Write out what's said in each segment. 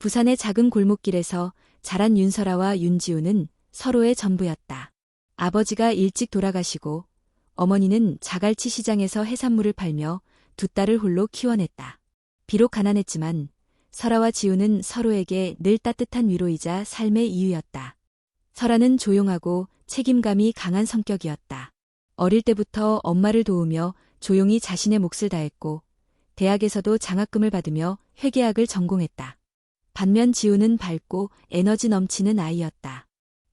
부산의 작은 골목길에서 자란 윤설아와 윤지우는 서로의 전부였다. 아버지가 일찍 돌아가시고 어머니는 자갈치 시장에서 해산물을 팔며 두 딸을 홀로 키워냈다. 비록 가난했지만 설아와 지우는 서로에게 늘 따뜻한 위로이자 삶의 이유였다. 설아는 조용하고 책임감이 강한 성격이었다. 어릴 때부터 엄마를 도우며 조용히 자신의 몫을 다했고 대학에서도 장학금을 받으며 회계학을 전공했다. 반면 지우는 밝고 에너지 넘치는 아이였다.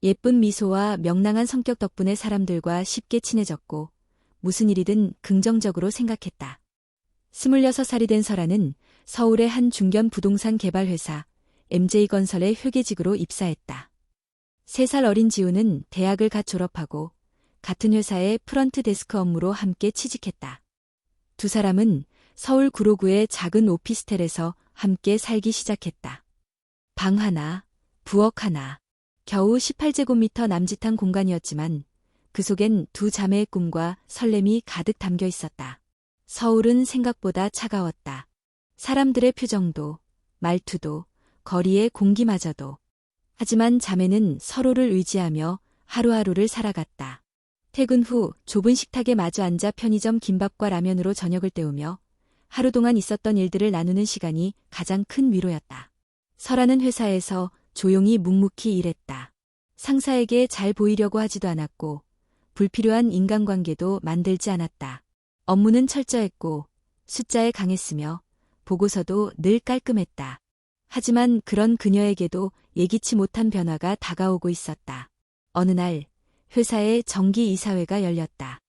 예쁜 미소와 명랑한 성격 덕분에 사람들과 쉽게 친해졌고 무슨 일이든 긍정적으로 생각했다. 26살이 된 설아는 서울의 한 중견 부동산 개발 회사 MJ건설의 회계직으로 입사했다. 3살 어린 지우는 대학을 갓 졸업하고 같은 회사의 프런트 데스크 업무로 함께 취직했다. 두 사람은 서울 구로구의 작은 오피스텔에서 함께 살기 시작했다. 방 하나, 부엌 하나, 겨우 18제곱미터 남짓한 공간이었지만 그 속엔 두 자매의 꿈과 설렘이 가득 담겨 있었다. 서울은 생각보다 차가웠다. 사람들의 표정도, 말투도, 거리의 공기마저도. 하지만 자매는 서로를 의지하며 하루하루를 살아갔다. 퇴근 후 좁은 식탁에 마주 앉아 편의점 김밥과 라면으로 저녁을 때우며 하루 동안 있었던 일들을 나누는 시간이 가장 큰 위로였다. 설아는 회사에서 조용히 묵묵히 일했다. 상사에게 잘 보이려고 하지도 않았고 불필요한 인간관계도 만들지 않았다. 업무는 철저했고 숫자에 강했으며 보고서도 늘 깔끔했다. 하지만 그런 그녀에게도 예기치 못한 변화가 다가오고 있었다. 어느 날 회사에 정기 이사회가 열렸다.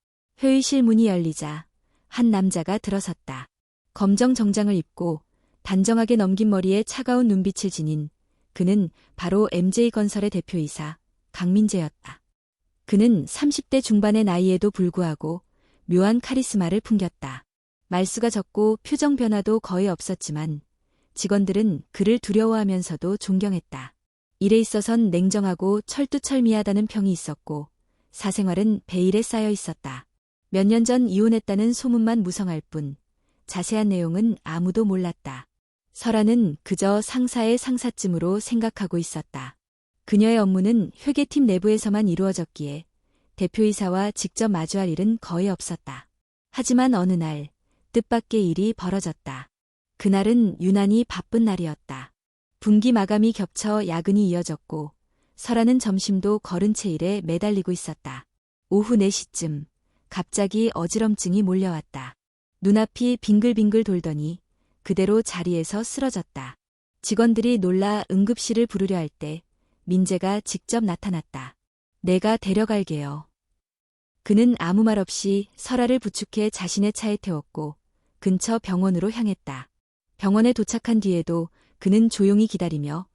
회의실 문이 열리자 한 남자가 들어섰다. 검정 정장을 입고 단정하게 넘긴 머리에 차가운 눈빛을 지닌 그는 바로 MJ건설의 대표이사 강민재였다. 그는 30대 중반의 나이에도 불구하고 묘한 카리스마를 풍겼다. 말수가 적고 표정 변화도 거의 없었지만 직원들은 그를 두려워하면서도 존경했다. 일에 있어선 냉정하고 철두철미하다는 평이 있었고 사생활은 베일에 쌓여 있었다. 몇 년 전 이혼했다는 소문만 무성할 뿐 자세한 내용은 아무도 몰랐다. 설아는 그저 상사의 상사쯤으로 생각하고 있었다. 그녀의 업무는 회계팀 내부에서만 이루어졌기에 대표이사와 직접 마주할 일은 거의 없었다. 하지만 어느 날 뜻밖의 일이 벌어졌다. 그날은 유난히 바쁜 날이었다. 분기 마감이 겹쳐 야근이 이어졌고 설아는 점심도 거른 채 일에 매달리고 있었다. 오후 4시쯤 갑자기 어지럼증이 몰려왔다. 눈앞이 빙글빙글 돌더니 그대로 자리에서 쓰러졌다. 직원들이 놀라 응급실을 부르려 할 때 민재가 직접 나타났다. 내가 데려갈게요. 그는 아무 말 없이 설아를 부축해 자신의 차에 태웠고 근처 병원으로 향했다. 병원에 도착한 뒤에도 그는 조용히 기다리며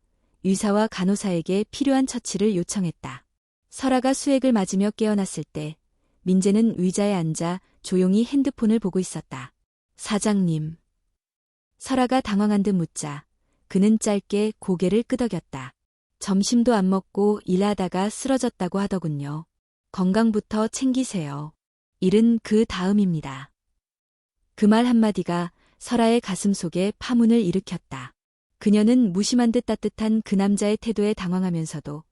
의사와 간호사에게 필요한 처치를 요청했다. 설아가 수액을 맞으며 깨어났을 때 민재는 의자에 앉아 조용히 핸드폰을 보고 있었다. 사장님. 설아가 당황한 듯 묻자 그는 짧게 고개를 끄덕였다. 점심도 안 먹고 일하다가 쓰러졌다고 하더군요. 건강부터 챙기세요. 일은 그 다음입니다. 그 말 한마디가 설아의 가슴 속에 파문을 일으켰다. 그녀는 무심한 듯 따뜻한 그 남자의 태도에 당황하면서도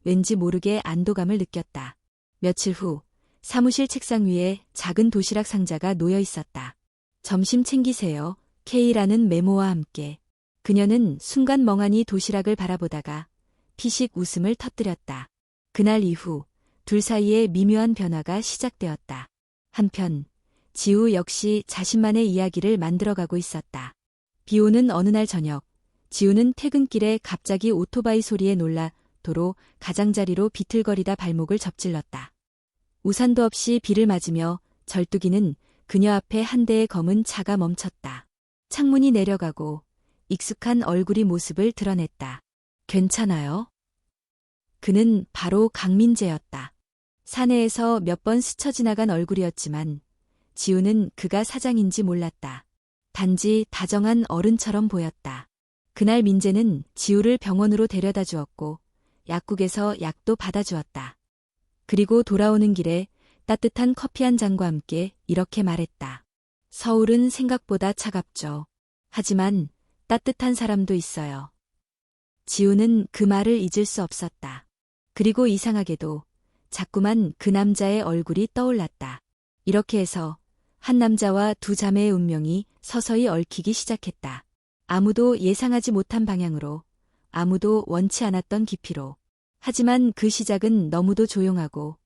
왠지 모르게 안도감을 느꼈다. 며칠 후 사무실 책상 위에 작은 도시락 상자가 놓여 있었다. 점심 챙기세요. K라는 메모와 함께. 그녀는 순간 멍하니 도시락을 바라보다가 피식 웃음을 터뜨렸다. 그날 이후 둘 사이에 미묘한 변화가 시작되었다. 한편 지우 역시 자신만의 이야기를 만들어가고 있었다. 비 오는 어느 날 저녁, 지우는 퇴근길에 갑자기 오토바이 소리에 놀라 도로 가장자리로 비틀거리다 발목을 접질렀다. 우산도 없이 비를 맞으며 절뚝이는 그녀 앞에 한 대의 검은 차가 멈췄다. 창문이 내려가고 익숙한 얼굴이 모습을 드러냈다. 괜찮아요? 그는 바로 강민재였다. 사내에서 몇 번 스쳐 지나간 얼굴이었지만 지우는 그가 사장인지 몰랐다. 단지 다정한 어른처럼 보였다. 그날 민재는 지우를 병원으로 데려다 주었고 약국에서 약도 받아주었다. 그리고 돌아오는 길에 따뜻한 커피 한 잔과 함께 이렇게 말했다. 서울은 생각보다 차갑죠. 하지만 따뜻한 사람도 있어요. 지우는 그 말을 잊을 수 없었다. 그리고 이상하게도 자꾸만 그 남자의 얼굴이 떠올랐다. 이렇게 해서 한 남자와 두 자매의 운명이 서서히 얽히기 시작했다. 아무도 예상하지 못한 방향으로, 아무도 원치 않았던 깊이로. 하지만 그 시작은 너무도 조용하고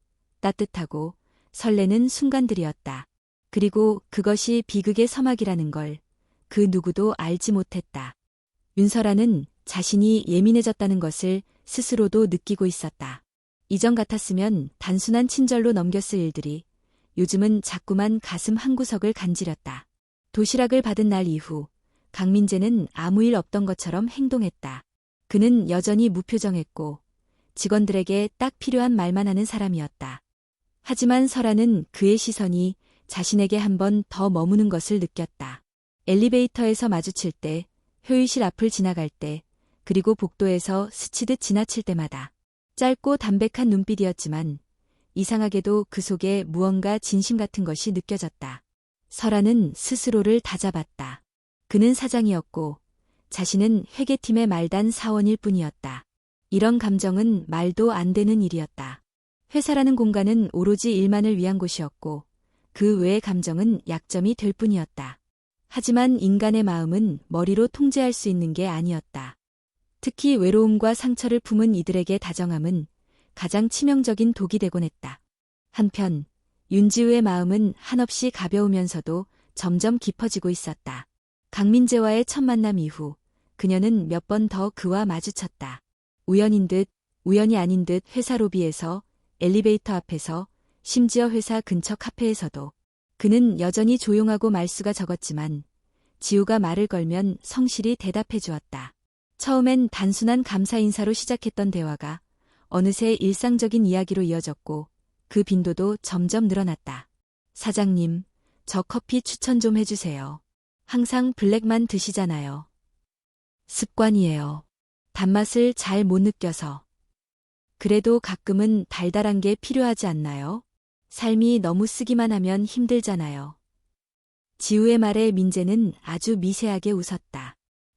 따뜻하고 설레는 순간들이었다. 그리고 그것이 비극의 서막이라는 걸 그 누구도 알지 못했다. 윤설아는 자신이 예민해졌다는 것을 스스로도 느끼고 있었다. 이전 같았으면 단순한 친절로 넘겼을 일들이 요즘은 자꾸만 가슴 한구석을 간지렸다. 도시락을 받은 날 이후 강민재는 아무 일 없던 것처럼 행동했다. 그는 여전히 무표정했고 직원들에게 딱 필요한 말만 하는 사람이었다. 하지만 설아는 그의 시선이 자신에게 한 번 더 머무는 것을 느꼈다. 엘리베이터에서 마주칠 때, 회의실 앞을 지나갈 때, 그리고 복도에서 스치듯 지나칠 때마다. 짧고 담백한 눈빛이었지만 이상하게도 그 속에 무언가 진심 같은 것이 느껴졌다. 설아는 스스로를 다잡았다. 그는 사장이었고 자신은 회계팀의 말단 사원일 뿐이었다. 이런 감정은 말도 안 되는 일이었다. 회사라는 공간은 오로지 일만을 위한 곳이었고 그 외의 감정은 약점이 될 뿐이었다. 하지만 인간의 마음은 머리로 통제할 수 있는 게 아니었다. 특히 외로움과 상처를 품은 이들에게 다정함은 가장 치명적인 독이 되곤 했다. 한편 윤지우의 마음은 한없이 가벼우면서도 점점 깊어지고 있었다. 강민재와의 첫 만남 이후 그녀는 몇 번 더 그와 마주쳤다. 우연인 듯 우연이 아닌 듯 회사 로비에서, 엘리베이터 앞에서, 심지어 회사 근처 카페에서도. 그는 여전히 조용하고 말수가 적었지만 지우가 말을 걸면 성실히 대답해 주었다. 처음엔 단순한 감사 인사로 시작했던 대화가 어느새 일상적인 이야기로 이어졌고 그 빈도도 점점 늘어났다. 사장님, 저 커피 추천 좀 해주세요. 항상 블랙만 드시잖아요. 습관이에요. 단맛을 잘 못 느껴서. 그래도 가끔은 달달한 게 필요하지 않나요? 삶이 너무 쓰기만 하면 힘들잖아요. 지우의 말에 민재는 아주 미세하게 웃었다.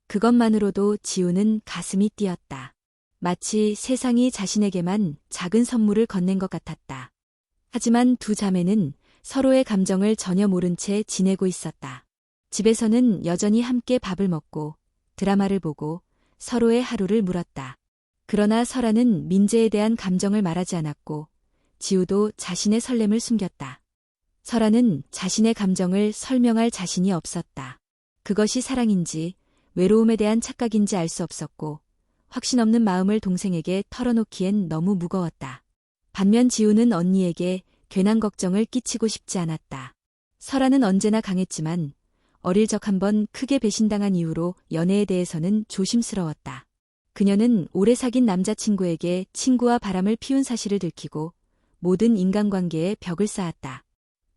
그것만으로도 지우는 가슴이 뛰었다. 마치 세상이 자신에게만 작은 선물을 건넨 것 같았다. 하지만 두 자매는 서로의 감정을 전혀 모른 채 지내고 있었다. 집에서는 여전히 함께 밥을 먹고 드라마를 보고 서로의 하루를 물었다. 그러나 설아는 민재에 대한 감정을 말하지 않았고 지우도 자신의 설렘을 숨겼다. 설아는 자신의 감정을 설명할 자신이 없었다. 그것이 사랑인지 외로움에 대한 착각인지 알 수 없었고 확신 없는 마음을 동생에게 털어놓기엔 너무 무거웠다. 반면 지우는 언니에게 괜한 걱정을 끼치고 싶지 않았다. 설아는 언제나 강했지만 어릴 적 한번 크게 배신당한 이후로 연애에 대해서는 조심스러웠다. 그녀는 오래 사귄 남자친구에게 친구와 바람을 피운 사실을 들키고 모든 인간관계에 벽을 쌓았다.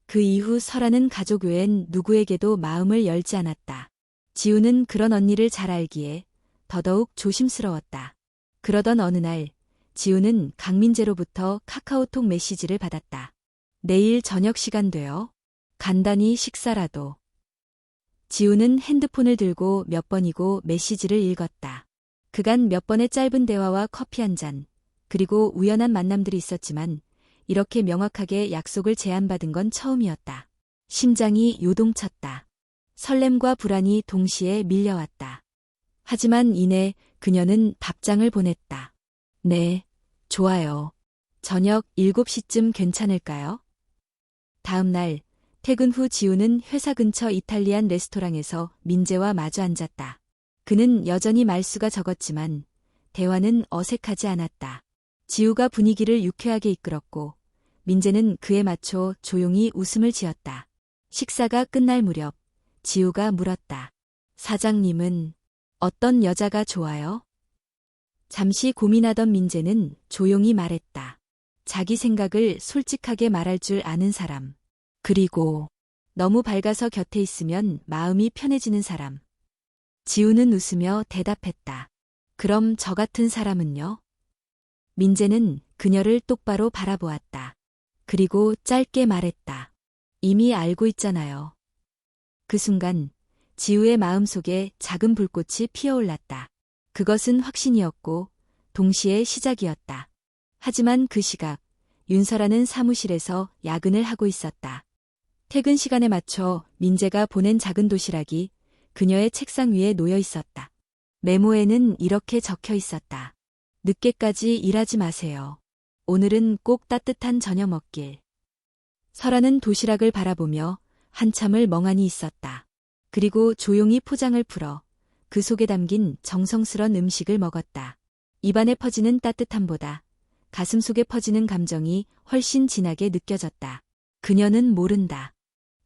그 이후 설아는 가족 외엔 누구에게도 마음을 열지 않았다. 지우는 그런 언니를 잘 알기에 더더욱 조심스러웠다. 그러던 어느 날 지우는 강민재로부터 카카오톡 메시지를 받았다. 내일 저녁 시간 돼요. 간단히 식사라도. 지우는 핸드폰을 들고 몇 번이고 메시지를 읽었다. 그간 몇 번의 짧은 대화와 커피 한 잔, 그리고 우연한 만남들이 있었지만 이렇게 명확하게 약속을 제안받은 건 처음이었다. 심장이 요동쳤다. 설렘과 불안이 동시에 밀려왔다. 하지만 이내 그녀는 답장을 보냈다. 네, 좋아요. 저녁 7시쯤 괜찮을까요? 다음 날 퇴근 후 지우는 회사 근처 이탈리안 레스토랑에서 민재와 마주 앉았다. 그는 여전히 말수가 적었지만 대화는 어색하지 않았다. 지우가 분위기를 유쾌하게 이끌었고 민재는 그에 맞춰 조용히 웃음을 지었다. 식사가 끝날 무렵 지우가 물었다. 사장님은 어떤 여자가 좋아요? 잠시 고민하던 민재는 조용히 말했다. 자기 생각을 솔직하게 말할 줄 아는 사람. 그리고 너무 밝아서 곁에 있으면 마음이 편해지는 사람. 지우는 웃으며 대답했다. 그럼 저 같은 사람은요? 민재는 그녀를 똑바로 바라보았다. 그리고 짧게 말했다. 이미 알고 있잖아요. 그 순간 지우의 마음속에 작은 불꽃이 피어올랐다. 그것은 확신이었고 동시에 시작이었다. 하지만 그 시각 윤설아는 사무실에서 야근을 하고 있었다. 퇴근 시간에 맞춰 민재가 보낸 작은 도시락이 그녀의 책상 위에 놓여 있었다. 메모에는 이렇게 적혀 있었다. 늦게까지 일하지 마세요. 오늘은 꼭 따뜻한 저녁 먹길. 설아는 도시락을 바라보며 한참을 멍하니 있었다. 그리고 조용히 포장을 풀어 그 속에 담긴 정성스런 음식을 먹었다. 입안에 퍼지는 따뜻함보다 가슴 속에 퍼지는 감정이 훨씬 진하게 느껴졌다. 그녀는 모른다.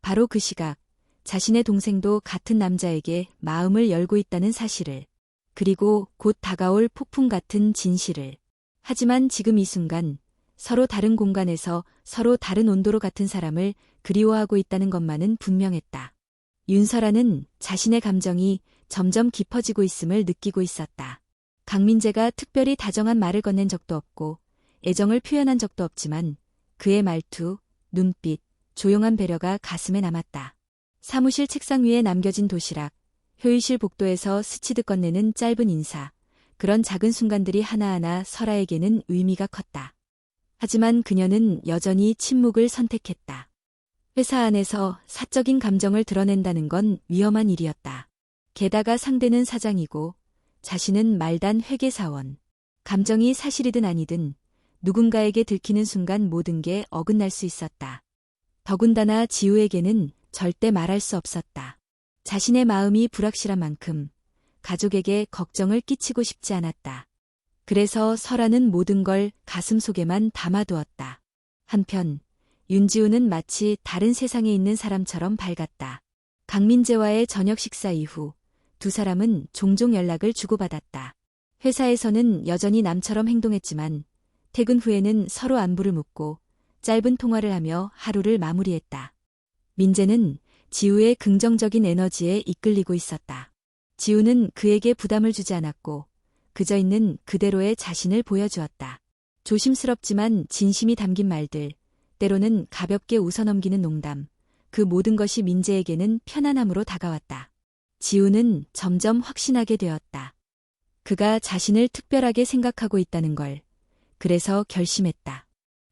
바로 그 시각 자신의 동생도 같은 남자에게 마음을 열고 있다는 사실을, 그리고 곧 다가올 폭풍 같은 진실을. 하지만 지금 이 순간 서로 다른 공간에서 서로 다른 온도로 같은 사람을 그리워하고 있다는 것만은 분명했다. 윤설아는 자신의 감정이 점점 깊어지고 있음을 느끼고 있었다. 강민재가 특별히 다정한 말을 건넨 적도 없고 애정을 표현한 적도 없지만 그의 말투, 눈빛, 조용한 배려가 가슴에 남았다. 사무실 책상 위에 남겨진 도시락, 휴일실 복도에서 스치듯 건네는 짧은 인사, 그런 작은 순간들이 하나하나 설아에게는 의미가 컸다. 하지만 그녀는 여전히 침묵을 선택했다. 회사 안에서 사적인 감정을 드러낸다는 건 위험한 일이었다. 게다가 상대는 사장이고 자신은 말단 회계사원. 감정이 사실이든 아니든 누군가에게 들키는 순간 모든 게 어긋날 수 있었다. 더군다나 지우에게는 절대 말할 수 없었다. 자신의 마음이 불확실한 만큼 가족에게 걱정을 끼치고 싶지 않았다. 그래서 설아는 모든 걸 가슴속에만 담아두었다. 한편 윤지우는 마치 다른 세상에 있는 사람처럼 밝았다. 강민재와의 저녁 식사 이후 두 사람은 종종 연락을 주고받았다. 회사에서는 여전히 남처럼 행동했지만 퇴근 후에는 서로 안부를 묻고 짧은 통화를 하며 하루를 마무리했다. 민재는 지우의 긍정적인 에너지에 이끌리고 있었다. 지우는 그에게 부담을 주지 않았고 그저 있는 그대로의 자신을 보여주었다. 조심스럽지만 진심이 담긴 말들, 때로는 가볍게 웃어넘기는 농담, 그 모든 것이 민재에게는 편안함으로 다가왔다. 지우는 점점 확신하게 되었다. 그가 자신을 특별하게 생각하고 있다는 걸. 그래서 결심했다.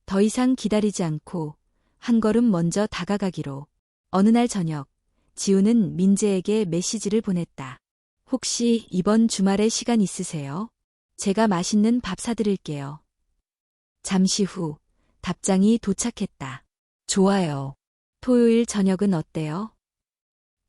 더 이상 기다리지 않고 한 걸음 먼저 다가가기로. 어느 날 저녁, 지우는 민재에게 메시지를 보냈다. 혹시 이번 주말에 시간 있으세요? 제가 맛있는 밥 사드릴게요. 잠시 후 답장이 도착했다. 좋아요. 토요일 저녁은 어때요?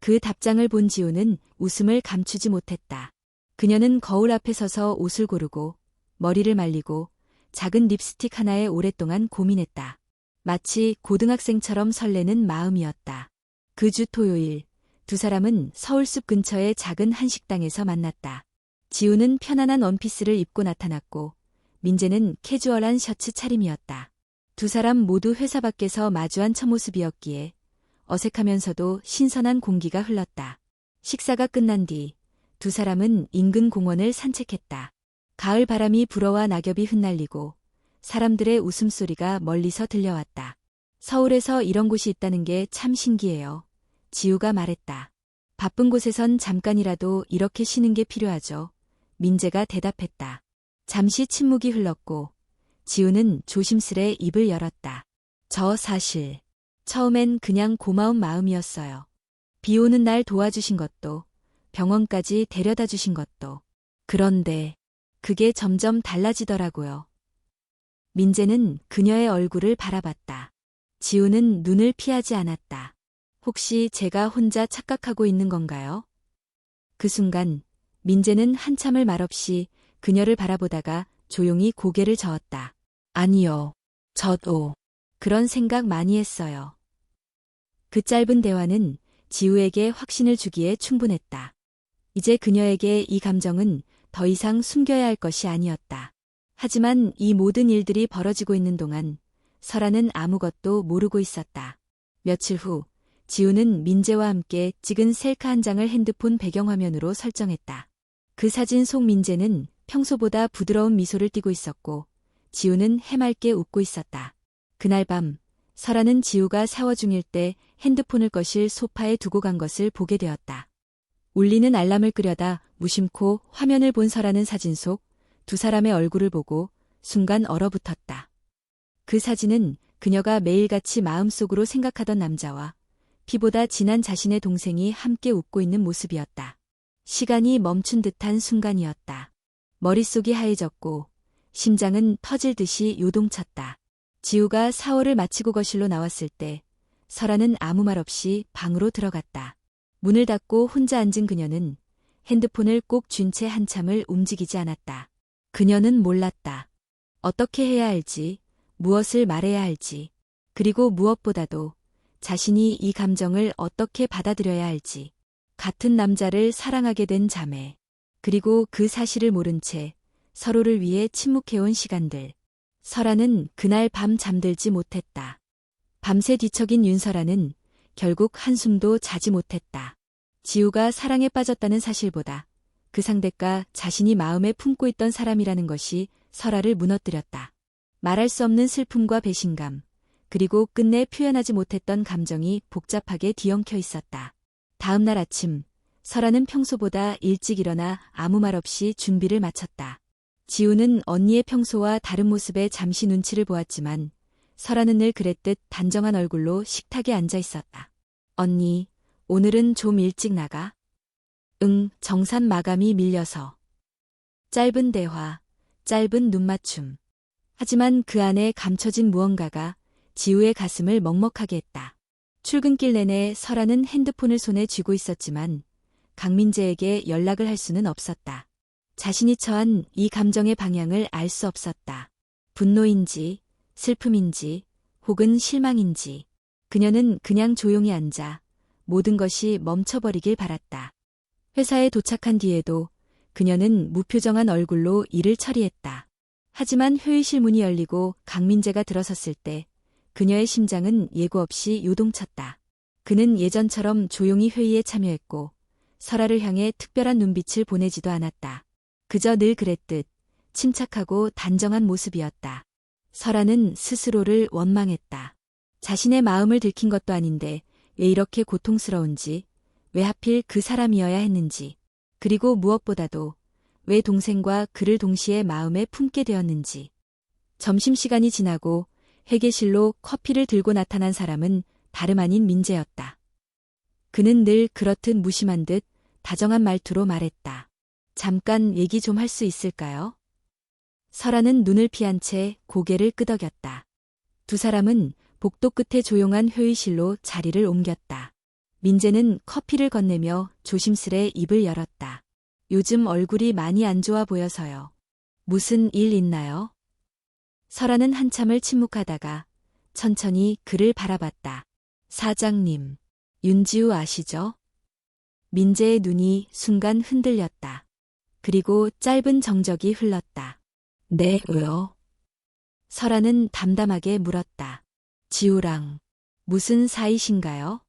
그 답장을 본 지우는 웃음을 감추지 못했다. 그녀는 거울 앞에 서서 옷을 고르고 머리를 말리고 작은 립스틱 하나에 오랫동안 고민했다. 마치 고등학생처럼 설레는 마음이었다. 그 주 토요일, 두 사람은 서울숲 근처의 작은 한식당에서 만났다. 지우는 편안한 원피스를 입고 나타났고 민재는 캐주얼한 셔츠 차림이었다. 두 사람 모두 회사 밖에서 마주한 첫 모습이었기에 어색하면서도 신선한 공기가 흘렀다. 식사가 끝난 뒤 두 사람은 인근 공원을 산책했다. 가을 바람이 불어와 낙엽이 흩날리고 사람들의 웃음소리가 멀리서 들려왔다. 서울에서 이런 곳이 있다는 게 참 신기해요. 지우가 말했다. 바쁜 곳에선 잠깐이라도 이렇게 쉬는 게 필요하죠. 민재가 대답했다. 잠시 침묵이 흘렀고 지우는 조심스레 입을 열었다. 저 사실 처음엔 그냥 고마운 마음이었어요. 비 오는 날 도와주신 것도 병원까지 데려다 주신 것도. 그런데 그게 점점 달라지더라고요. 민재는 그녀의 얼굴을 바라봤다. 지우는 눈을 피하지 않았다. 혹시 제가 혼자 착각하고 있는 건가요? 그 순간 민재는 한참을 말없이 그녀를 바라보다가 조용히 고개를 저었다. 아니요. 저도 그런 생각 많이 했어요. 그 짧은 대화는 지우에게 확신을 주기에 충분했다. 이제 그녀에게 이 감정은 더 이상 숨겨야 할 것이 아니었다. 하지만 이 모든 일들이 벌어지고 있는 동안 설아는 아무것도 모르고 있었다. 며칠 후 지우는 민재와 함께 찍은 셀카 한 장을 핸드폰 배경화면으로 설정했다. 그 사진 속 민재는 평소보다 부드러운 미소를 띠고 있었고 지우는 해맑게 웃고 있었다. 그날 밤 설아는 지우가 샤워 중일 때 핸드폰을 거실 소파에 두고 간 것을 보게 되었다. 울리는 알람을 끄려다 무심코 화면을 본 설아는 사진 속 두 사람의 얼굴을 보고 순간 얼어붙었다. 그 사진은 그녀가 매일같이 마음속으로 생각하던 남자와 피보다 진한 자신의 동생이 함께 웃고 있는 모습이었다. 시간이 멈춘 듯한 순간이었다. 머릿속이 하얘졌고 심장은 터질 듯이 요동쳤다. 지우가 샤워를 마치고 거실로 나왔을 때 설아는 아무 말 없이 방으로 들어갔다. 문을 닫고 혼자 앉은 그녀는 핸드폰을 꼭 쥔 채 한참을 움직이지 않았다. 그녀는 몰랐다. 어떻게 해야 할지, 무엇을 말해야 할지, 그리고 무엇보다도 자신이 이 감정을 어떻게 받아들여야 할지. 같은 남자를 사랑하게 된 자매, 그리고 그 사실을 모른 채 서로를 위해 침묵해온 시간들. 설아는 그날 밤 잠들지 못했다. 밤새 뒤척인 윤설아는 결국 한숨도 자지 못했다. 지우가 사랑에 빠졌다는 사실보다 그 상대가 자신이 마음에 품고 있던 사람이라는 것이 설아를 무너뜨렸다. 말할 수 없는 슬픔과 배신감, 그리고 끝내 표현하지 못했던 감정이 복잡하게 뒤엉켜 있었다. 다음 날 아침, 설아는 평소보다 일찍 일어나 아무 말 없이 준비를 마쳤다. 지우는 언니의 평소와 다른 모습에 잠시 눈치를 보았지만 설아는 늘 그랬듯 단정한 얼굴로 식탁에 앉아 있었다. 언니, 오늘은 좀 일찍 나가? 응, 정산 마감이 밀려서. 짧은 대화, 짧은 눈맞춤. 하지만 그 안에 감춰진 무언가가 지우의 가슴을 먹먹하게 했다. 출근길 내내 설아는 핸드폰을 손에 쥐고 있었지만 강민재에게 연락을 할 수는 없었다. 자신이 처한 이 감정의 방향을 알 수 없었다. 분노인지, 슬픔인지, 혹은 실망인지. 그녀는 그냥 조용히 앉아 모든 것이 멈춰버리길 바랐다. 회사에 도착한 뒤에도 그녀는 무표정한 얼굴로 일을 처리했다. 하지만 회의실 문이 열리고 강민재가 들어섰을 때 그녀의 심장은 예고 없이 요동쳤다. 그는 예전처럼 조용히 회의에 참여했고 설아를 향해 특별한 눈빛을 보내지도 않았다. 그저 늘 그랬듯 침착하고 단정한 모습이었다. 설아는 스스로를 원망했다. 자신의 마음을 들킨 것도 아닌데 왜 이렇게 고통스러운지, 왜 하필 그 사람이어야 했는지, 그리고 무엇보다도 왜 동생과 그를 동시에 마음에 품게 되었는지. 점심시간이 지나고 회계실로 커피를 들고 나타난 사람은 다름 아닌 민재였다. 그는 늘 그렇듯 무심한 듯 다정한 말투로 말했다. 잠깐 얘기 좀 할 수 있을까요? 설아는 눈을 피한 채 고개를 끄덕였다. 두 사람은 복도 끝에 조용한 회의실로 자리를 옮겼다. 민재는 커피를 건네며 조심스레 입을 열었다. 요즘 얼굴이 많이 안 좋아 보여서요. 무슨 일 있나요? 설아는 한참을 침묵하다가 천천히 그를 바라봤다. 사장님, 윤지우 아시죠? 민재의 눈이 순간 흔들렸다. 그리고 짧은 정적이 흘렀다. 네, 왜요? 설아는 담담하게 물었다. 지우랑 무슨 사이신가요?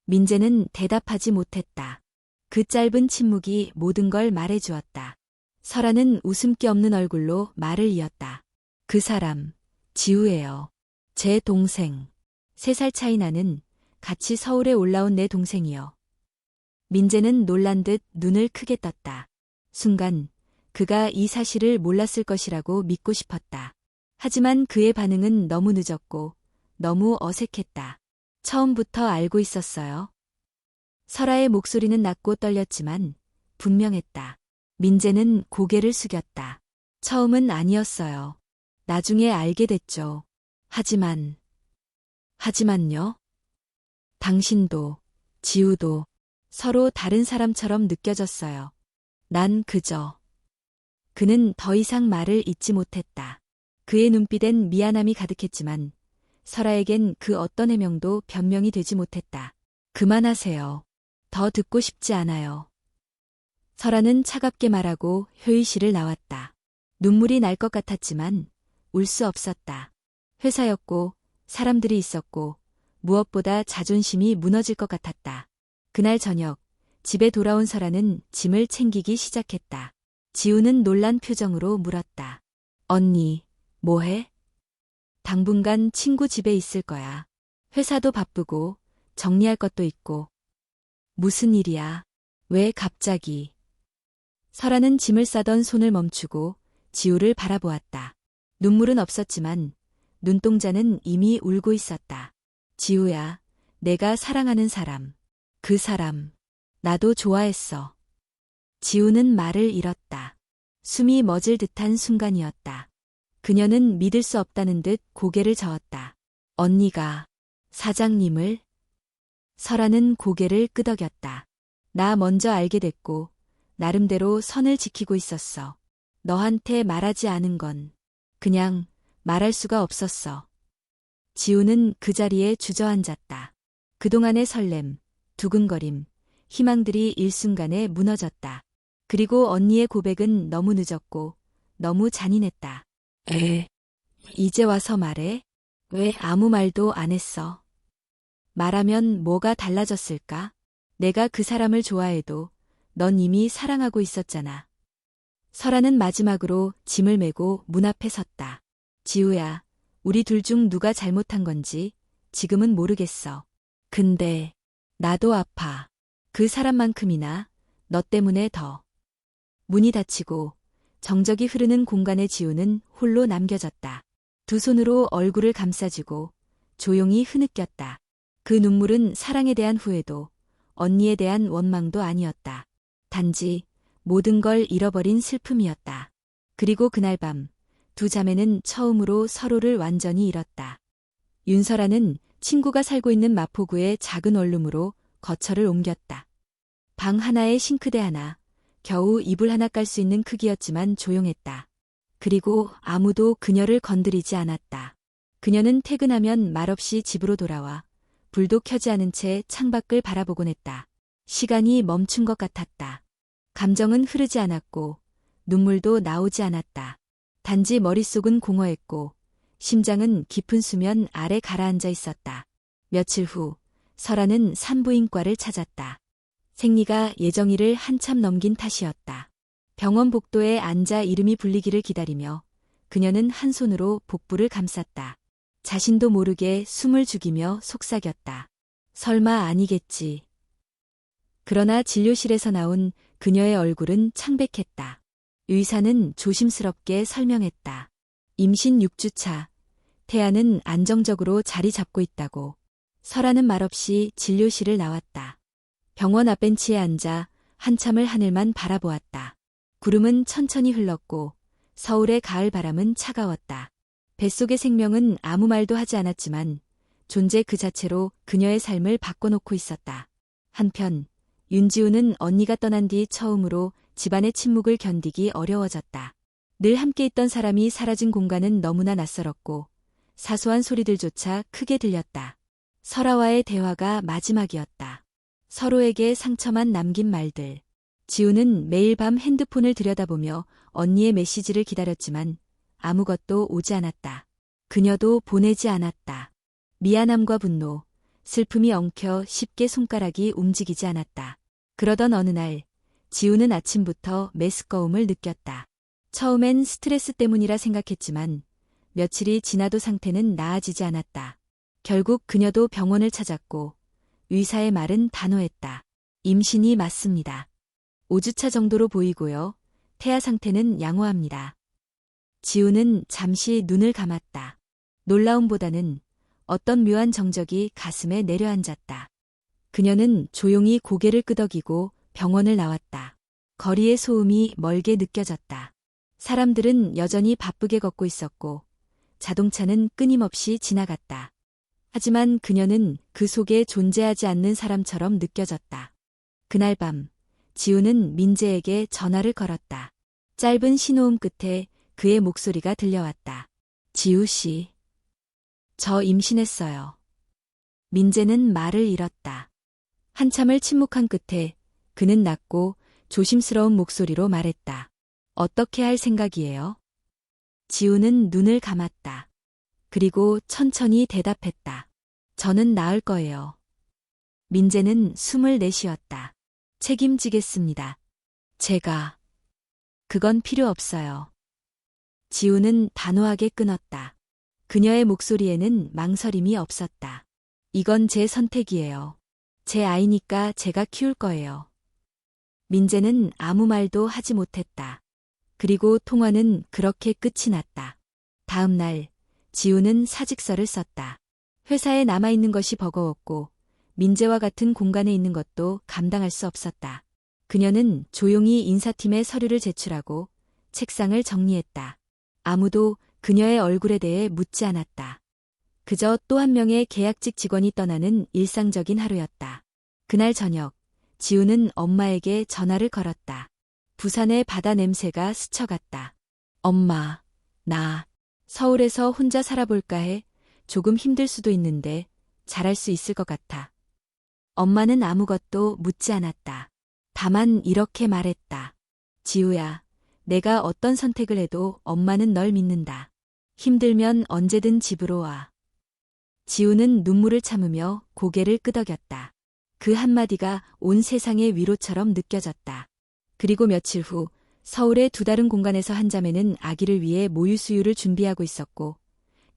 민재는 대답하지 못했다. 그 짧은 침묵이 모든 걸 말해주었다. 설아는 웃음기 없는 얼굴로 말을 이었다. 그 사람, 지우예요. 제 동생. 3살 차이 나는 같이 서울에 올라온 내 동생이요. 민재는 놀란 듯 눈을 크게 떴다. 순간 그가 이 사실을 몰랐을 것이라고 믿고 싶었다. 하지만 그의 반응은 너무 늦었고 너무 어색했다. 처음부터 알고 있었어요. 설아의 목소리는 낮고 떨렸지만 분명했다. 민재는 고개를 숙였다. 처음은 아니었어요. 나중에 알게 됐죠. 하지만요? 당신도, 지우도 서로 다른 사람처럼 느껴졌어요. 난 그저. 그는 더 이상 말을 잇지 못했다. 그의 눈빛엔 미안함이 가득했지만 설아에겐 그 어떤 해명도 변명이 되지 못했다. 그만하세요. 더 듣고 싶지 않아요. 설아는 차갑게 말하고 회의실을 나왔다. 눈물이 날 것 같았지만 울 수 없었다. 회사였고 사람들이 있었고 무엇보다 자존심이 무너질 것 같았다. 그날 저녁 집에 돌아온 설아는 짐을 챙기기 시작했다. 지우는 놀란 표정으로 물었다. 언니, 뭐해? 당분간 친구 집에 있을 거야. 회사도 바쁘고 정리할 것도 있고. 무슨 일이야? 왜 갑자기? 설아는 짐을 싸던 손을 멈추고 지우를 바라보았다. 눈물은 없었지만 눈동자는 이미 울고 있었다. 지우야, 내가 사랑하는 사람. 그 사람. 나도 좋아했어. 지우는 말을 잃었다. 숨이 멎을 듯한 순간이었다. 그녀는 믿을 수 없다는 듯 고개를 저었다. 언니가 사장님을? 설아는 고개를 끄덕였다. 나 먼저 알게 됐고 나름대로 선을 지키고 있었어. 너한테 말하지 않은 건 그냥 말할 수가 없었어. 지우는 그 자리에 주저앉았다. 그동안의 설렘, 두근거림, 희망들이 일순간에 무너졌다. 그리고 언니의 고백은 너무 늦었고 너무 잔인했다. 이제 와서 말해? 왜 아무 말도 안 했어? 말하면 뭐가 달라졌을까? 내가 그 사람을 좋아해도 넌 이미 사랑하고 있었잖아. 설아는 마지막으로 짐을 메고 문 앞에 섰다. 지우야, 우리 둘 중 누가 잘못한 건지 지금은 모르겠어. 근데 나도 아파. 그 사람만큼이나 너 때문에 더. 문이 닫히고 정적이 흐르는 공간에 지우는 홀로 남겨졌다. 두 손으로 얼굴을 감싸쥐고 조용히 흐느꼈다. 그 눈물은 사랑에 대한 후회도 언니에 대한 원망도 아니었다. 단지 모든 걸 잃어버린 슬픔이었다. 그리고 그날 밤 두 자매는 처음으로 서로를 완전히 잃었다. 윤설아는 친구가 살고 있는 마포구의 작은 원룸으로 거처를 옮겼다. 방 하나에 싱크대 하나, 겨우 이불 하나 깔 수 있는 크기였지만 조용했다. 그리고 아무도 그녀를 건드리지 않았다. 그녀는 퇴근하면 말없이 집으로 돌아와 불도 켜지 않은 채 창밖을 바라보곤 했다. 시간이 멈춘 것 같았다. 감정은 흐르지 않았고 눈물도 나오지 않았다. 단지 머릿속은 공허했고 심장은 깊은 수면 아래 가라앉아 있었다. 며칠 후 설아는 산부인과를 찾았다. 생리가 예정일을 한참 넘긴 탓이었다. 병원 복도에 앉아 이름이 불리기를 기다리며 그녀는 한 손으로 복부를 감쌌다. 자신도 모르게 숨을 죽이며 속삭였다. 설마 아니겠지. 그러나 진료실에서 나온 그녀의 얼굴은 창백했다. 의사는 조심스럽게 설명했다. 임신 6주차. 태아는 안정적으로 자리 잡고 있다고. 설아는 말없이 진료실을 나왔다. 병원 앞 벤치에 앉아 한참을 하늘만 바라보았다. 구름은 천천히 흘렀고 서울의 가을 바람은 차가웠다. 뱃속의 생명은 아무 말도 하지 않았지만 존재 그 자체로 그녀의 삶을 바꿔놓고 있었다. 한편 윤지우는 언니가 떠난 뒤 처음으로 집안의 침묵을 견디기 어려워졌다. 늘 함께 있던 사람이 사라진 공간은 너무나 낯설었고 사소한 소리들조차 크게 들렸다. 설아와의 대화가 마지막이었다. 서로에게 상처만 남긴 말들. 지우는 매일 밤 핸드폰을 들여다보며 언니의 메시지를 기다렸지만 아무것도 오지 않았다. 그녀도 보내지 않았다. 미안함과 분노, 슬픔이 엉켜 쉽게 손가락이 움직이지 않았다. 그러던 어느 날 지우는 아침부터 메스꺼움을 느꼈다. 처음엔 스트레스 때문이라 생각했지만 며칠이 지나도 상태는 나아지지 않았다. 결국 그녀도 병원을 찾았고 의사의 말은 단호했다. 임신이 맞습니다. 5주차 정도로 보이고요. 태아 상태는 양호합니다. 지우는 잠시 눈을 감았다. 놀라움보다는 어떤 묘한 정적이 가슴에 내려앉았다. 그녀는 조용히 고개를 끄덕이고 병원을 나왔다. 거리의 소음이 멀게 느껴졌다. 사람들은 여전히 바쁘게 걷고 있었고 자동차는 끊임없이 지나갔다. 하지만 그녀는 그 속에 존재하지 않는 사람처럼 느껴졌다. 그날 밤 지우는 민재에게 전화를 걸었다. 짧은 신호음 끝에 그의 목소리가 들려왔다. 지우 씨, 저 임신했어요. 민재는 말을 잃었다. 한참을 침묵한 끝에 그는 낮고 조심스러운 목소리로 말했다. 어떻게 할 생각이에요? 지우는 눈을 감았다. 그리고 천천히 대답했다. 저는 나을 거예요. 민재는 숨을 내쉬었다. 책임지겠습니다. 제가. 그건 필요 없어요. 지우는 단호하게 끊었다. 그녀의 목소리에는 망설임이 없었다. 이건 제 선택이에요. 제 아이니까 제가 키울 거예요. 민재는 아무 말도 하지 못했다. 그리고 통화는 그렇게 끝이 났다. 다음 날, 지우는 사직서를 썼다. 회사에 남아있는 것이 버거웠고, 민재와 같은 공간에 있는 것도 감당할 수 없었다. 그녀는 조용히 인사팀에 서류를 제출하고 책상을 정리했다. 아무도 그녀의 얼굴에 대해 묻지 않았다. 그저 또 한 명의 계약직 직원이 떠나는 일상적인 하루였다. 그날 저녁, 지우는 엄마에게 전화를 걸었다. 부산의 바다 냄새가 스쳐갔다. 엄마, 나 서울에서 혼자 살아볼까 해. 조금 힘들 수도 있는데 잘할 수 있을 것 같아. 엄마는 아무것도 묻지 않았다. 다만 이렇게 말했다. 지우야, 내가 어떤 선택을 해도 엄마는 널 믿는다. 힘들면 언제든 집으로 와. 지우는 눈물을 참으며 고개를 끄덕였다. 그 한마디가 온 세상의 위로처럼 느껴졌다. 그리고 며칠 후 서울의 두 다른 공간에서 한 자매는 아기를 위해 모유수유를 준비하고 있었고,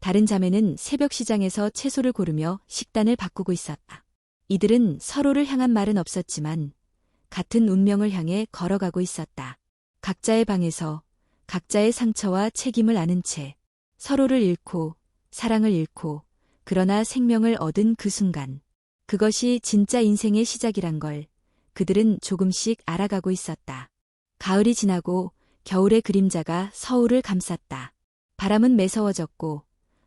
다른 자매는 새벽 시장에서 채소를 고르며 식단을 바꾸고 있었다. 이들은 서로를 향한 말은 없었지만 같은 운명을 향해 걸어가고 있었다. 각자의 방에서 각자의 상처와 책임을 아는 채 서로를 잃고 사랑을 잃고 그러나 생명을 얻은 그 순간, 그것이 진짜 인생의 시작이란 걸 그들은 조금씩 알아가고 있었다. 가을이 지나고 겨울의 그림자가 서울을 감쌌다. 바람은 매서워졌고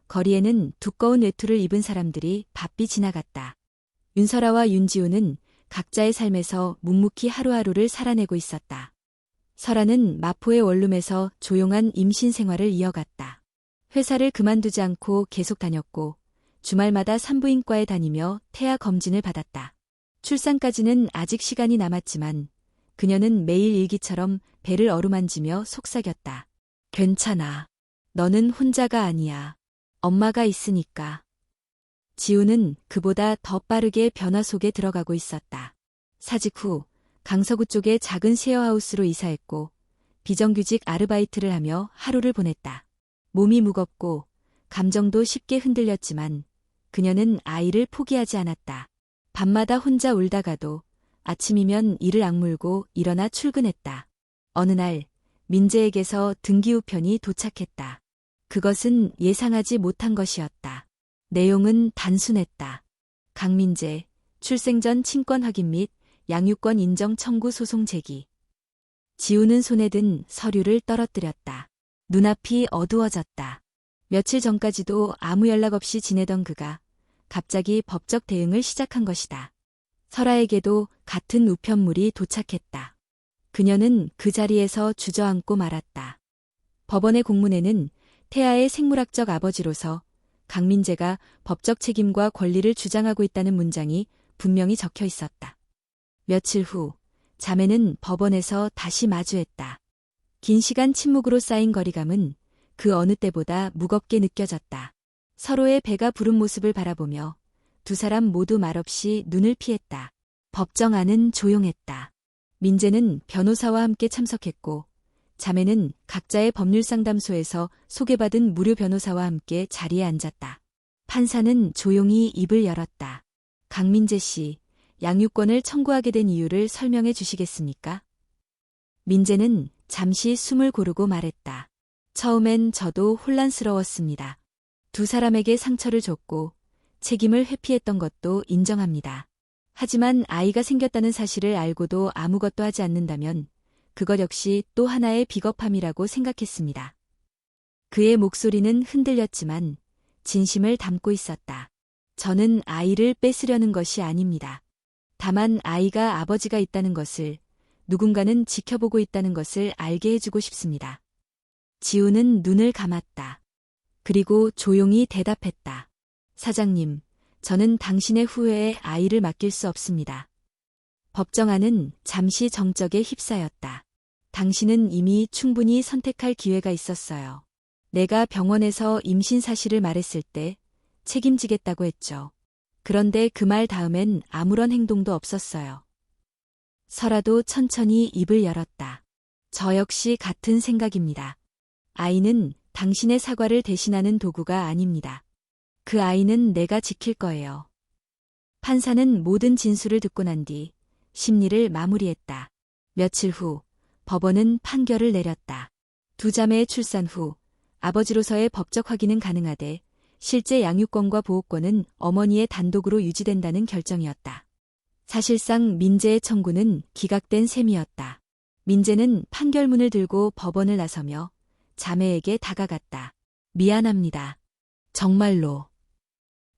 거리에는 두꺼운 외투를 입은 사람들이 바삐 지나갔다. 윤설아와 윤지우는 각자의 삶에서 묵묵히 하루하루를 살아내고 있었다. 설아는 마포의 원룸에서 조용한 임신 생활을 이어갔다. 회사를 그만두지 않고 계속 다녔고 주말마다 산부인과에 다니며 태아 검진을 받았다. 출산까지는 아직 시간이 남았지만 그녀는 매일 일기처럼 배를 어루만지며 속삭였다. 괜찮아. 너는 혼자가 아니야. 엄마가 있으니까. 지우는 그보다 더 빠르게 변화 속에 들어가고 있었다. 사직 후 강서구 쪽의 작은 쉐어하우스로 이사했고 비정규직 아르바이트를 하며 하루를 보냈다. 몸이 무겁고 감정도 쉽게 흔들렸지만 그녀는 아이를 포기하지 않았다. 밤마다 혼자 울다가도 아침이면 이를 악물고 일어나 출근했다. 어느 날 민재에게서 등기우편이 도착했다. 그것은 예상하지 못한 것이었다. 내용은 단순했다. 강민재, 출생 전 친권 확인 및 양육권 인정 청구 소송 제기. 지우는 손에 든 서류를 떨어뜨렸다. 눈앞이 어두워졌다. 며칠 전까지도 아무 연락 없이 지내던 그가 갑자기 법적 대응을 시작한 것이다. 설아에게도 같은 우편물이 도착했다. 그녀는 그 자리에서 주저앉고 말았다. 법원의 공문에는 태아의 생물학적 아버지로서 강민재가 법적 책임과 권리를 주장하고 있다는 문장이 분명히 적혀 있었다. 며칠 후 자매는 법원에서 다시 마주했다. 긴 시간 침묵으로 쌓인 거리감은 그 어느 때보다 무겁게 느껴졌다. 서로의 배가 부른 모습을 바라보며 두 사람 모두 말없이 눈을 피했다. 법정 안은 조용했다. 민재는 변호사와 함께 참석했고 자매는 각자의 법률상담소에서 소개받은 무료 변호사와 함께 자리에 앉았다. 판사는 조용히 입을 열었다. 강민재 씨, 양육권을 청구하게 된 이유를 설명해 주시겠습니까? 민재는 잠시 숨을 고르고 말했다. 처음엔 저도 혼란스러웠습니다. 두 사람에게 상처를 줬고 책임을 회피했던 것도 인정합니다. 하지만 아이가 생겼다는 사실을 알고도 아무것도 하지 않는다면 그것 역시 또 하나의 비겁함이라고 생각했습니다. 그의 목소리는 흔들렸지만 진심을 담고 있었다. 저는 아이를 뺏으려는 것이 아닙니다. 다만 아이가 아버지가 있다는 것을, 누군가는 지켜보고 있다는 것을 알게 해주고 싶습니다. 지우는 눈을 감았다. 그리고 조용히 대답했다. 사장님, 저는 당신의 후회에 아이를 맡길 수 없습니다. 법정안은 잠시 정적에 휩싸였다. 당신은 이미 충분히 선택할 기회가 있었어요. 내가 병원에서 임신 사실을 말했을 때 책임지겠다고 했죠. 그런데 그 말 다음엔 아무런 행동도 없었어요. 설아도 천천히 입을 열었다. 저 역시 같은 생각입니다. 아이는 당신의 사과를 대신하는 도구가 아닙니다. 그 아이는 내가 지킬 거예요. 판사는 모든 진술을 듣고 난 뒤 심리를 마무리했다. 며칠 후 법원은 판결을 내렸다. 두 자매의 출산 후 아버지로서의 법적 확인은 가능하되 실제 양육권과 보호권은 어머니의 단독으로 유지된다는 결정이었다. 사실상 민재의 청구는 기각된 셈이었다. 민재는 판결문을 들고 법원을 나서며 자매에게 다가갔다. 미안합니다. 정말로.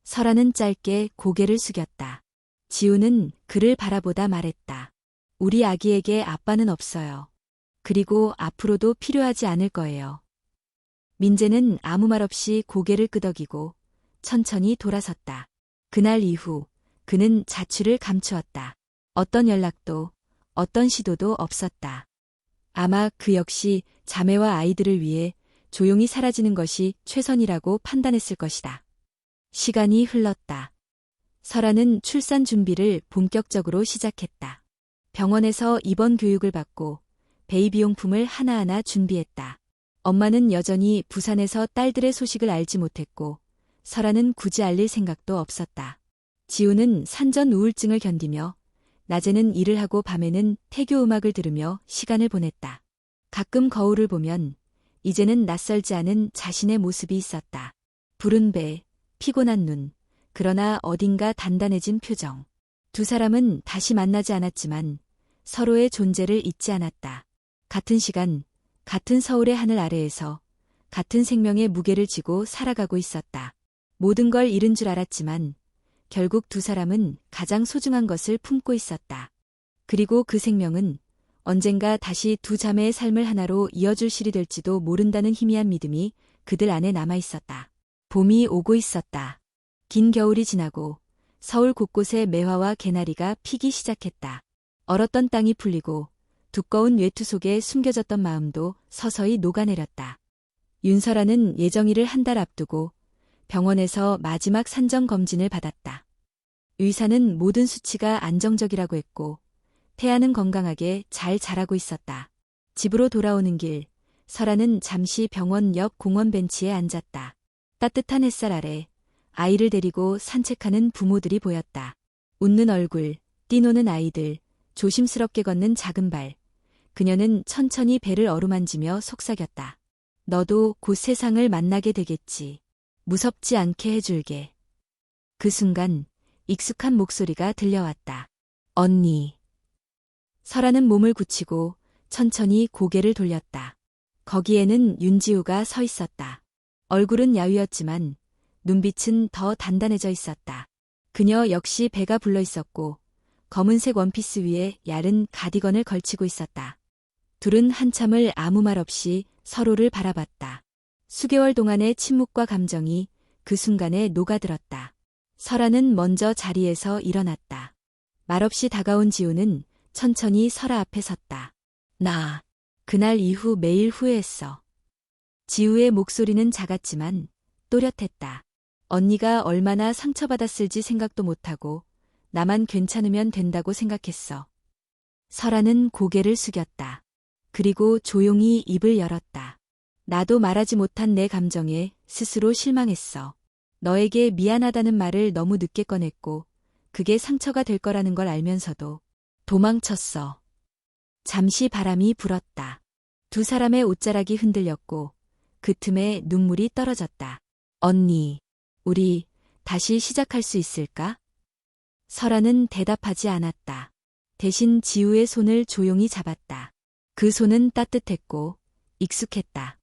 설아는 짧게 고개를 숙였다. 지우는 그를 바라보다 말했다. 우리 아기에게 아빠는 없어요. 그리고 앞으로도 필요하지 않을 거예요. 민재는 아무 말 없이 고개를 끄덕이고 천천히 돌아섰다. 그날 이후 그는 자취를 감추었다. 어떤 연락도, 어떤 시도도 없었다. 아마 그 역시 자매와 아이들을 위해 조용히 사라지는 것이 최선이라고 판단했을 것이다. 시간이 흘렀다. 설아는 출산 준비를 본격적으로 시작했다. 병원에서 입원 교육을 받고 베이비용품을 하나하나 준비했다. 엄마는 여전히 부산에서 딸들의 소식을 알지 못했고 설아는 굳이 알릴 생각도 없었다. 지우는 산전 우울증을 견디며 낮에는 일을 하고 밤에는 태교 음악을 들으며 시간을 보냈다. 가끔 거울을 보면 이제는 낯설지 않은 자신의 모습이 있었다. 부른 배, 피곤한 눈, 그러나 어딘가 단단해진 표정. 두 사람은 다시 만나지 않았지만 서로의 존재를 잊지 않았다. 같은 시간, 같은 서울의 하늘 아래에서 같은 생명의 무게를 지고 살아가고 있었다. 모든 걸 잃은 줄 알았지만 결국 두 사람은 가장 소중한 것을 품고 있었다. 그리고 그 생명은 언젠가 다시 두 자매의 삶을 하나로 이어줄 실이 될지도 모른다는 희미한 믿음이 그들 안에 남아 있었다. 봄이 오고 있었다. 긴 겨울이 지나고 서울 곳곳에 매화와 개나리가 피기 시작했다. 얼었던 땅이 풀리고 두꺼운 외투 속에 숨겨졌던 마음도 서서히 녹아내렸다. 윤설아는 예정일을 한 달 앞두고 병원에서 마지막 산정 검진을 받았다. 의사는 모든 수치가 안정적이라고 했고 태아는 건강하게 잘 자라고 있었다. 집으로 돌아오는 길, 설아는 잠시 병원 옆 공원 벤치에 앉았다. 따뜻한 햇살 아래 아이를 데리고 산책하는 부모들이 보였다. 웃는 얼굴, 뛰노는 아이들, 조심스럽게 걷는 작은 발. 그녀는 천천히 배를 어루만지며 속삭였다. 너도 곧 세상을 만나게 되겠지. 무섭지 않게 해줄게. 그 순간 익숙한 목소리가 들려왔다. 언니. 설아는 몸을 굳히고 천천히 고개를 돌렸다. 거기에는 윤지우가 서 있었다. 얼굴은 야위었지만 눈빛은 더 단단해져 있었다. 그녀 역시 배가 불러 있었고 검은색 원피스 위에 얇은 가디건을 걸치고 있었다. 둘은 한참을 아무 말 없이 서로를 바라봤다. 수개월 동안의 침묵과 감정이 그 순간에 녹아들었다. 설아는 먼저 자리에서 일어났다. 말없이 다가온 지우는 천천히 설아 앞에 섰다. 나 그날 이후 매일 후회했어. 지우의 목소리는 작았지만 또렷했다. 언니가 얼마나 상처받았을지 생각도 못하고 나만 괜찮으면 된다고 생각했어. 설아는 고개를 숙였다. 그리고 조용히 입을 열었다. 나도 말하지 못한 내 감정에 스스로 실망했어. 너에게 미안하다는 말을 너무 늦게 꺼냈고 그게 상처가 될 거라는 걸 알면서도 도망쳤어. 잠시 바람이 불었다. 두 사람의 옷자락이 흔들렸고 그 틈에 눈물이 떨어졌다. 언니, 우리 다시 시작할 수 있을까? 설아는 대답하지 않았다. 대신 지우의 손을 조용히 잡았다. 그 손은 따뜻했고 익숙했다.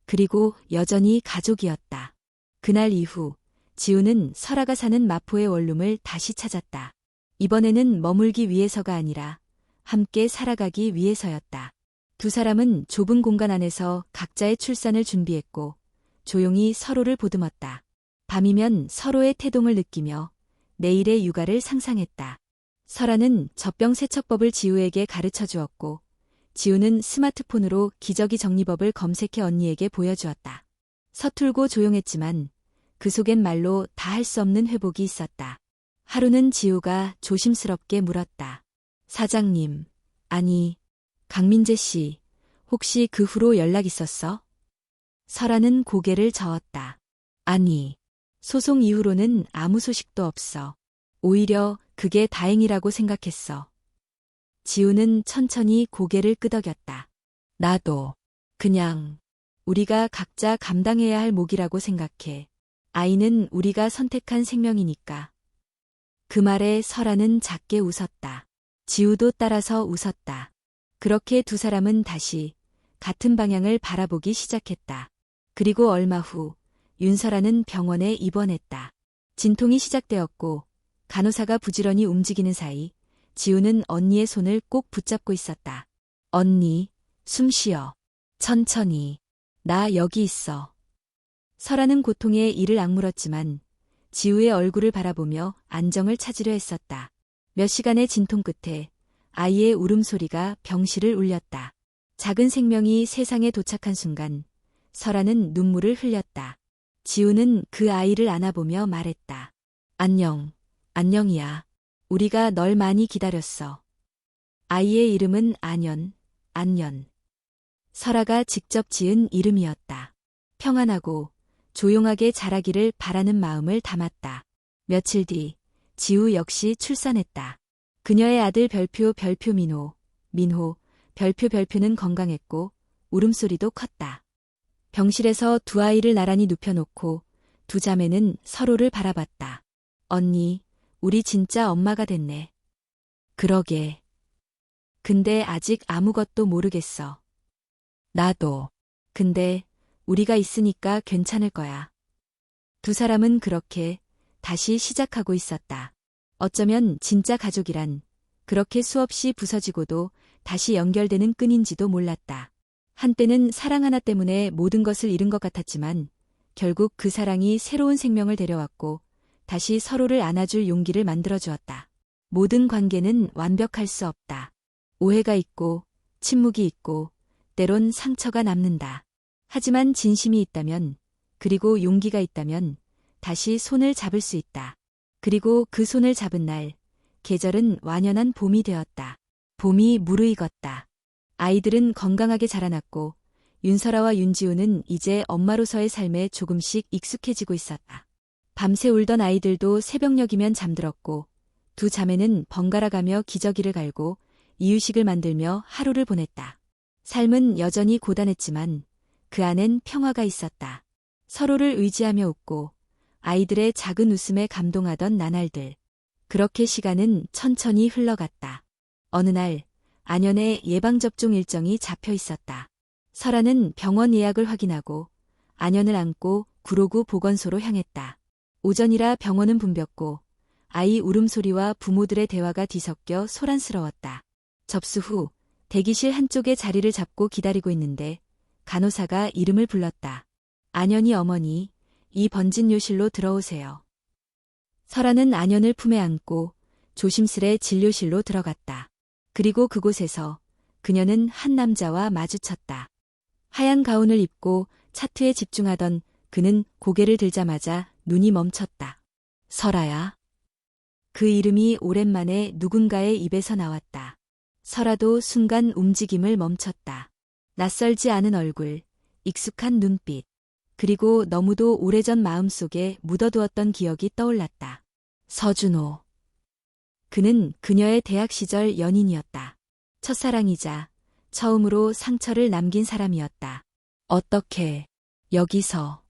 그리고 여전히 가족이었다. 그날 이후 지우는 설아가 사는 마포의 원룸을 다시 찾았다. 이번에는 머물기 위해서가 아니라 함께 살아가기 위해서였다. 두 사람은 좁은 공간 안에서 각자의 출산을 준비했고 조용히 서로를 보듬었다. 밤이면 서로의 태동을 느끼며 내일의 육아를 상상했다. 설아는 젖병 세척법을 지우에게 가르쳐 주었고 지우는 스마트폰으로 기저귀 정리법을 검색해 언니에게 보여주었다. 서툴고 조용했지만 그 속엔 말로 다 할 수 없는 회복이 있었다. 하루는 지우가 조심스럽게 물었다. 사장님, 아니, 강민재 씨, 혹시 그 후로 연락 있었어? 설아는 고개를 저었다. 아니, 소송 이후로는 아무 소식도 없어. 오히려 그게 다행이라고 생각했어. 지우는 천천히 고개를 끄덕였다. 나도 그냥 우리가 각자 감당해야 할 몫이라고 생각해. 아이는 우리가 선택한 생명이니까. 그 말에 설아는 작게 웃었다. 지우도 따라서 웃었다. 그렇게 두 사람은 다시 같은 방향을 바라보기 시작했다. 그리고 얼마 후 윤설아는 병원에 입원했다. 진통이 시작되었고 간호사가 부지런히 움직이는 사이 지우는 언니의 손을 꼭 붙잡고 있었다. 언니, 숨 쉬어. 천천히. 나 여기 있어. 설아는 고통에 이를 악물었지만 지우의 얼굴을 바라보며 안정을 찾으려 했었다. 몇 시간의 진통 끝에 아이의 울음소리가 병실을 울렸다. 작은 생명이 세상에 도착한 순간 설아는 눈물을 흘렸다. 지우는 그 아이를 안아보며 말했다. 안녕, 안녕이야. 우리가 널 많이 기다렸어. 아이의 이름은 안연, 안연. 설아가 직접 지은 이름이었다. 평안하고 조용하게 자라기를 바라는 마음을 담았다. 며칠 뒤 지우 역시 출산했다. 그녀의 아들 별표 민호, 별표는 건강했고 울음소리도 컸다. 병실에서 두 아이를 나란히 눕혀놓고 두 자매는 서로를 바라봤다. 언니, 우리 진짜 엄마가 됐네. 그러게. 근데 아직 아무것도 모르겠어. 나도. 근데 우리가 있으니까 괜찮을 거야. 두 사람은 그렇게 다시 시작하고 있었다. 어쩌면 진짜 가족이란 그렇게 수없이 부서지고도 다시 연결되는 끈인지도 몰랐다. 한때는 사랑 하나 때문에 모든 것을 잃은 것 같았지만 결국 그 사랑이 새로운 생명을 데려왔고 다시 서로를 안아줄 용기를 만들어주었다. 모든 관계는 완벽할 수 없다. 오해가 있고 침묵이 있고 때론 상처가 남는다. 하지만 진심이 있다면 그리고 용기가 있다면 다시 손을 잡을 수 있다. 그리고 그 손을 잡은 날 계절은 완연한 봄이 되었다. 봄이 무르익었다. 아이들은 건강하게 자라났고 윤설아와 윤지우는 이제 엄마로서의 삶에 조금씩 익숙해지고 있었다. 밤새 울던 아이들도 새벽녘이면 잠들었고 두 자매는 번갈아 가며 기저귀를 갈고 이유식을 만들며 하루를 보냈다. 삶은 여전히 고단했지만 그 안엔 평화가 있었다. 서로를 의지하며 웃고 아이들의 작은 웃음에 감동하던 나날들. 그렇게 시간은 천천히 흘러갔다. 어느 날 안연의 예방접종 일정이 잡혀 있었다. 설아는 병원 예약을 확인하고 안연을 안고 구로구 보건소로 향했다. 오전이라 병원은 붐볐고 아이 울음소리와 부모들의 대화가 뒤섞여 소란스러웠다. 접수 후 대기실 한쪽에 자리를 잡고 기다리고 있는데 간호사가 이름을 불렀다. 안연이 어머니, 이 번진 요실로 들어오세요. 설아는 안연을 품에 안고 조심스레 진료실로 들어갔다. 그리고 그곳에서 그녀는 한 남자와 마주쳤다. 하얀 가운을 입고 차트에 집중하던 그는 고개를 들자마자 눈이 멈췄다. 설아야. 그 이름이 오랜만에 누군가의 입에서 나왔다. 설아도 순간 움직임을 멈췄다. 낯설지 않은 얼굴, 익숙한 눈빛, 그리고 너무도 오래전 마음속에 묻어두었던 기억이 떠올랐다. 서준호. 그는 그녀의 대학 시절 연인이었다. 첫사랑이자 처음으로 상처를 남긴 사람이었다. 어떻게 여기서?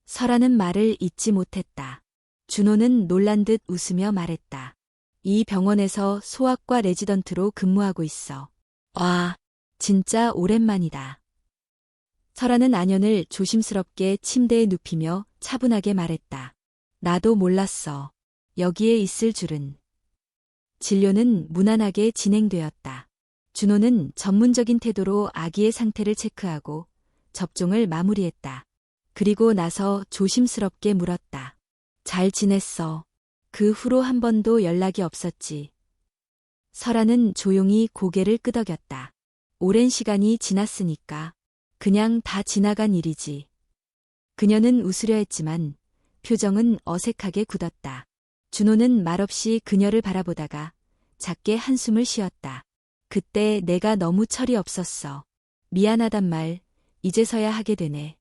설아는 말을 잇지 못했다. 준호는 놀란 듯 웃으며 말했다. 이 병원에서 소아과 레지던트로 근무하고 있어. 와, 진짜 오랜만이다. 설아는 안연을 조심스럽게 침대에 눕히며 차분하게 말했다. 나도 몰랐어. 여기에 있을 줄은. 진료는 무난하게 진행되었다. 준호는 전문적인 태도로 아기의 상태를 체크하고 접종을 마무리했다. 그리고 나서 조심스럽게 물었다. 잘 지냈어. 그 후로 한 번도 연락이 없었지. 설아는 조용히 고개를 끄덕였다. 오랜 시간이 지났으니까 그냥 다 지나간 일이지. 그녀는 웃으려 했지만 표정은 어색하게 굳었다. 준호는 말없이 그녀를 바라보다가 작게 한숨을 쉬었다. 그때 내가 너무 철이 없었어. 미안하단 말 이제서야 하게 되네.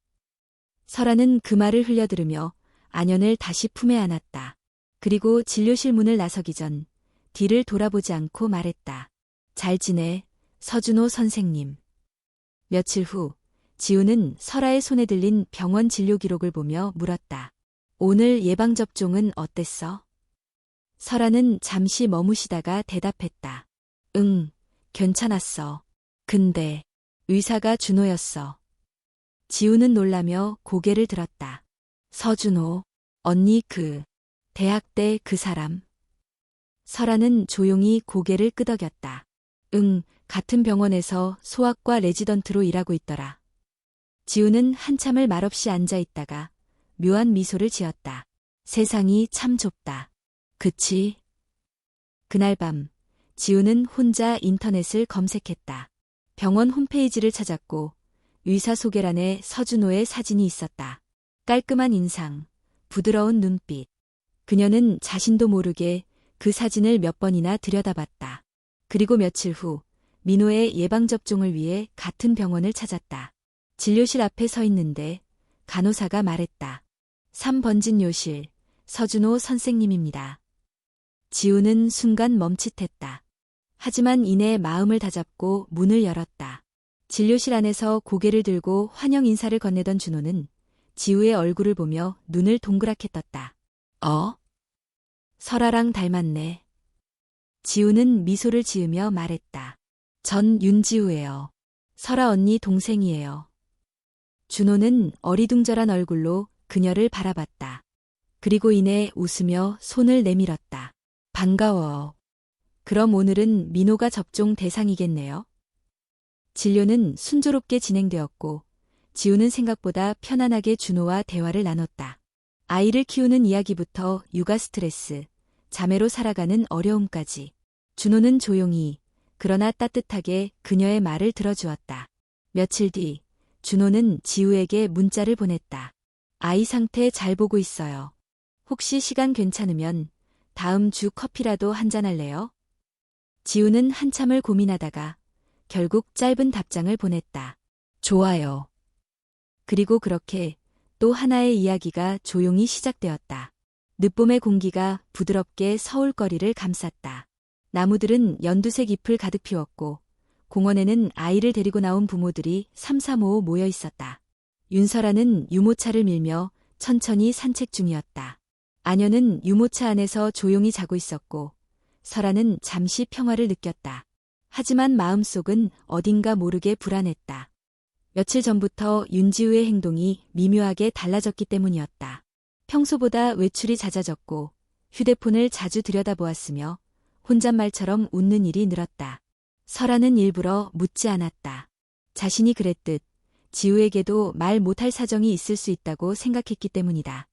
설아는 그 말을 흘려들으며 안연을 다시 품에 안았다. 그리고 진료실 문을 나서기 전 뒤를 돌아보지 않고 말했다. 잘 지내, 서준호 선생님. 며칠 후, 지우는 설아의 손에 들린 병원 진료 기록을 보며 물었다. 오늘 예방접종은 어땠어? 설아는 잠시 머무시다가 대답했다. 응, 괜찮았어. 근데, 의사가 준호였어. 지우는 놀라며 고개를 들었다. 서준호, 언니 대학 때 그 사람. 설아는 조용히 고개를 끄덕였다. 응, 같은 병원에서 소아과 레지던트로 일하고 있더라. 지우는 한참을 말없이 앉아 있다가 묘한 미소를 지었다. 세상이 참 좁다. 그치? 그날 밤, 지우는 혼자 인터넷을 검색했다. 병원 홈페이지를 찾았고 의사 소개란에 서준호의 사진이 있었다. 깔끔한 인상, 부드러운 눈빛. 그녀는 자신도 모르게 그 사진을 몇 번이나 들여다봤다. 그리고 며칠 후 민호의 예방접종을 위해 같은 병원을 찾았다. 진료실 앞에 서 있는데 간호사가 말했다. 3번진료실 서준호 선생님입니다. 지우는 순간 멈칫했다. 하지만 이내 마음을 다잡고 문을 열었다. 진료실 안에서 고개를 들고 환영 인사를 건네던 준호는 지우의 얼굴을 보며 눈을 동그랗게 떴다. 설아랑 닮았네. 지우는 미소를 지으며 말했다. 전 윤지우예요. 설아 언니 동생이에요. 준호는 어리둥절한 얼굴로 그녀를 바라봤다. 그리고 이내 웃으며 손을 내밀었다. 반가워. 그럼 오늘은 민호가 접종 대상이겠네요. 진료는 순조롭게 진행되었고 지우는 생각보다 편안하게 준호와 대화를 나눴다. 아이를 키우는 이야기부터 육아 스트레스, 자매로 살아가는 어려움까지. 준호는 조용히 그러나 따뜻하게 그녀의 말을 들어주었다. 며칠 뒤 준호는 지우에게 문자를 보냈다. 아이 상태 잘 보고 있어요. 혹시 시간 괜찮으면 다음 주 커피라도 한잔할래요? 지우는 한참을 고민하다가 결국 짧은 답장을 보냈다. 좋아요. 그리고 그렇게 또 하나의 이야기가 조용히 시작되었다. 늦봄의 공기가 부드럽게 서울거리를 감쌌다. 나무들은 연두색 잎을 가득 피웠고 공원에는 아이를 데리고 나온 부모들이 삼삼오오 모여 있었다. 윤설아는 유모차를 밀며 천천히 산책 중이었다. 아녀는 유모차 안에서 조용히 자고 있었고 설아는 잠시 평화를 느꼈다. 하지만 마음속은 어딘가 모르게 불안했다. 며칠 전부터 윤지우의 행동이 미묘하게 달라졌기 때문이었다. 평소보다 외출이 잦아졌고 휴대폰을 자주 들여다보았으며 혼잣말처럼 웃는 일이 늘었다. 설아는 일부러 묻지 않았다. 자신이 그랬듯 지우에게도 말 못할 사정이 있을 수 있다고 생각했기 때문이다.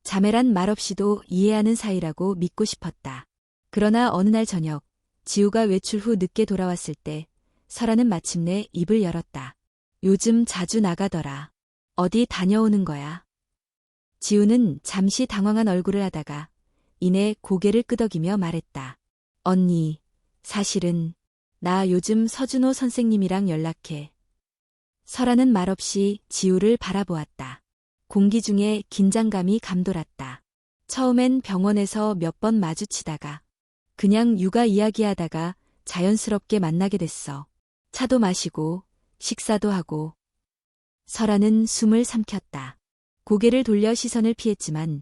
자매란 말없이도 이해하는 사이라고 믿고 싶었다. 그러나 어느 날 저녁 지우가 외출 후 늦게 돌아왔을 때 설아는 마침내 입을 열었다. 요즘 자주 나가더라. 어디 다녀오는 거야? 지우는 잠시 당황한 얼굴을 하다가 이내 고개를 끄덕이며 말했다. 언니, 사실은 나 요즘 서준호 선생님이랑 연락해. 설아는 말없이 지우를 바라보았다. 공기 중에 긴장감이 감돌았다. 처음엔 병원에서 몇 번 마주치다가 그냥 육아 이야기하다가 자연스럽게 만나게 됐어. 차도 마시고 식사도 하고. 설아는 숨을 삼켰다. 고개를 돌려 시선을 피했지만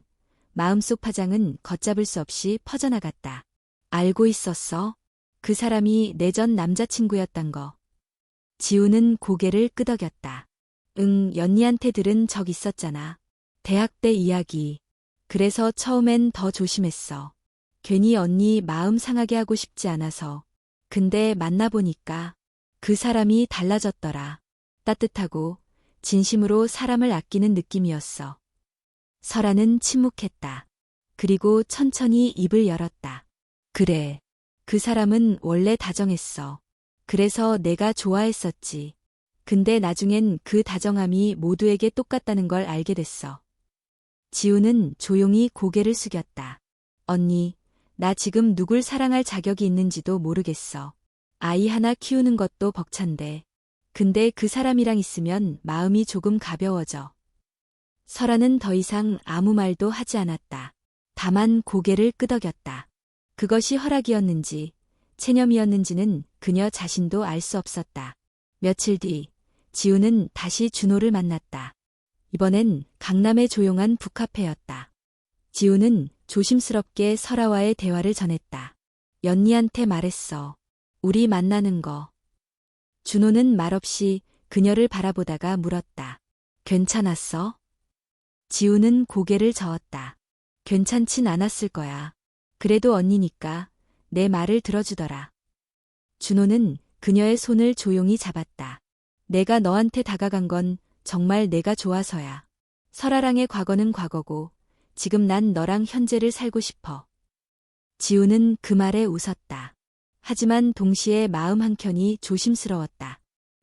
마음속 파장은 걷잡을 수 없이 퍼져나갔다. 알고 있었어? 그 사람이 내 전 남자친구였단 거. 지우는 고개를 끄덕였다. 응, 연니한테 들은 적 있었잖아. 대학 때 이야기. 그래서 처음엔 더 조심했어. 괜히 언니 마음 상하게 하고 싶지 않아서. 근데 만나보니까 그 사람이 달라졌더라. 따뜻하고 진심으로 사람을 아끼는 느낌이었어. 설아는 침묵했다. 그리고 천천히 입을 열었다. 그래. 그 사람은 원래 다정했어. 그래서 내가 좋아했었지. 근데 나중엔 그 다정함이 모두에게 똑같다는 걸 알게 됐어. 지우는 조용히 고개를 숙였다. 언니, 나 지금 누굴 사랑할 자격이 있는지도 모르겠어. 아이 하나 키우는 것도 벅찬데. 근데 그 사람이랑 있으면 마음이 조금 가벼워져. 설아는 더 이상 아무 말도 하지 않았다. 다만 고개를 끄덕였다. 그것이 허락이었는지 체념이었는지는 그녀 자신도 알 수 없었다. 며칠 뒤 지우는 다시 준호를 만났다. 이번엔 강남의 조용한 북카페였다. 지우는 조심스럽게 설아와의 대화를 전했다. 연니한테 말했어. 우리 만나는 거. 준호는 말없이 그녀를 바라보다가 물었다. 괜찮았어? 지우는 고개를 저었다. 괜찮진 않았을 거야. 그래도 언니니까 내 말을 들어주더라. 준호는 그녀의 손을 조용히 잡았다. 내가 너한테 다가간 건 정말 내가 좋아서야. 설아랑의 과거는 과거고 지금 난 너랑 현재를 살고 싶어. 지우는 그 말에 웃었다. 하지만 동시에 마음 한켠이 조심스러웠다.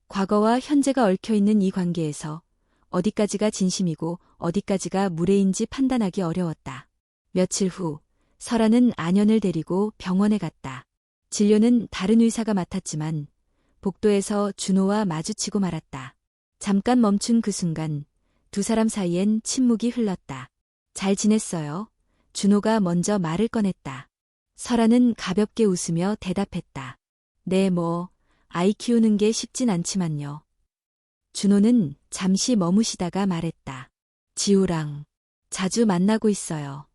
과거와 현재가 얽혀있는 이 관계에서 어디까지가 진심이고 어디까지가 무례인지 판단하기 어려웠다. 며칠 후 설아는 안연을 데리고 병원에 갔다. 진료는 다른 의사가 맡았지만 복도에서 준호와 마주치고 말았다. 잠깐 멈춘 그 순간 두 사람 사이엔 침묵이 흘렀다. 잘 지냈어요? 준호가 먼저 말을 꺼냈다. 설아는 가볍게 웃으며 대답했다. 네, 아이 키우는 게 쉽진 않지만요. 준호는 잠시 머무시다가 말했다. 지우랑 자주 만나고 있어요.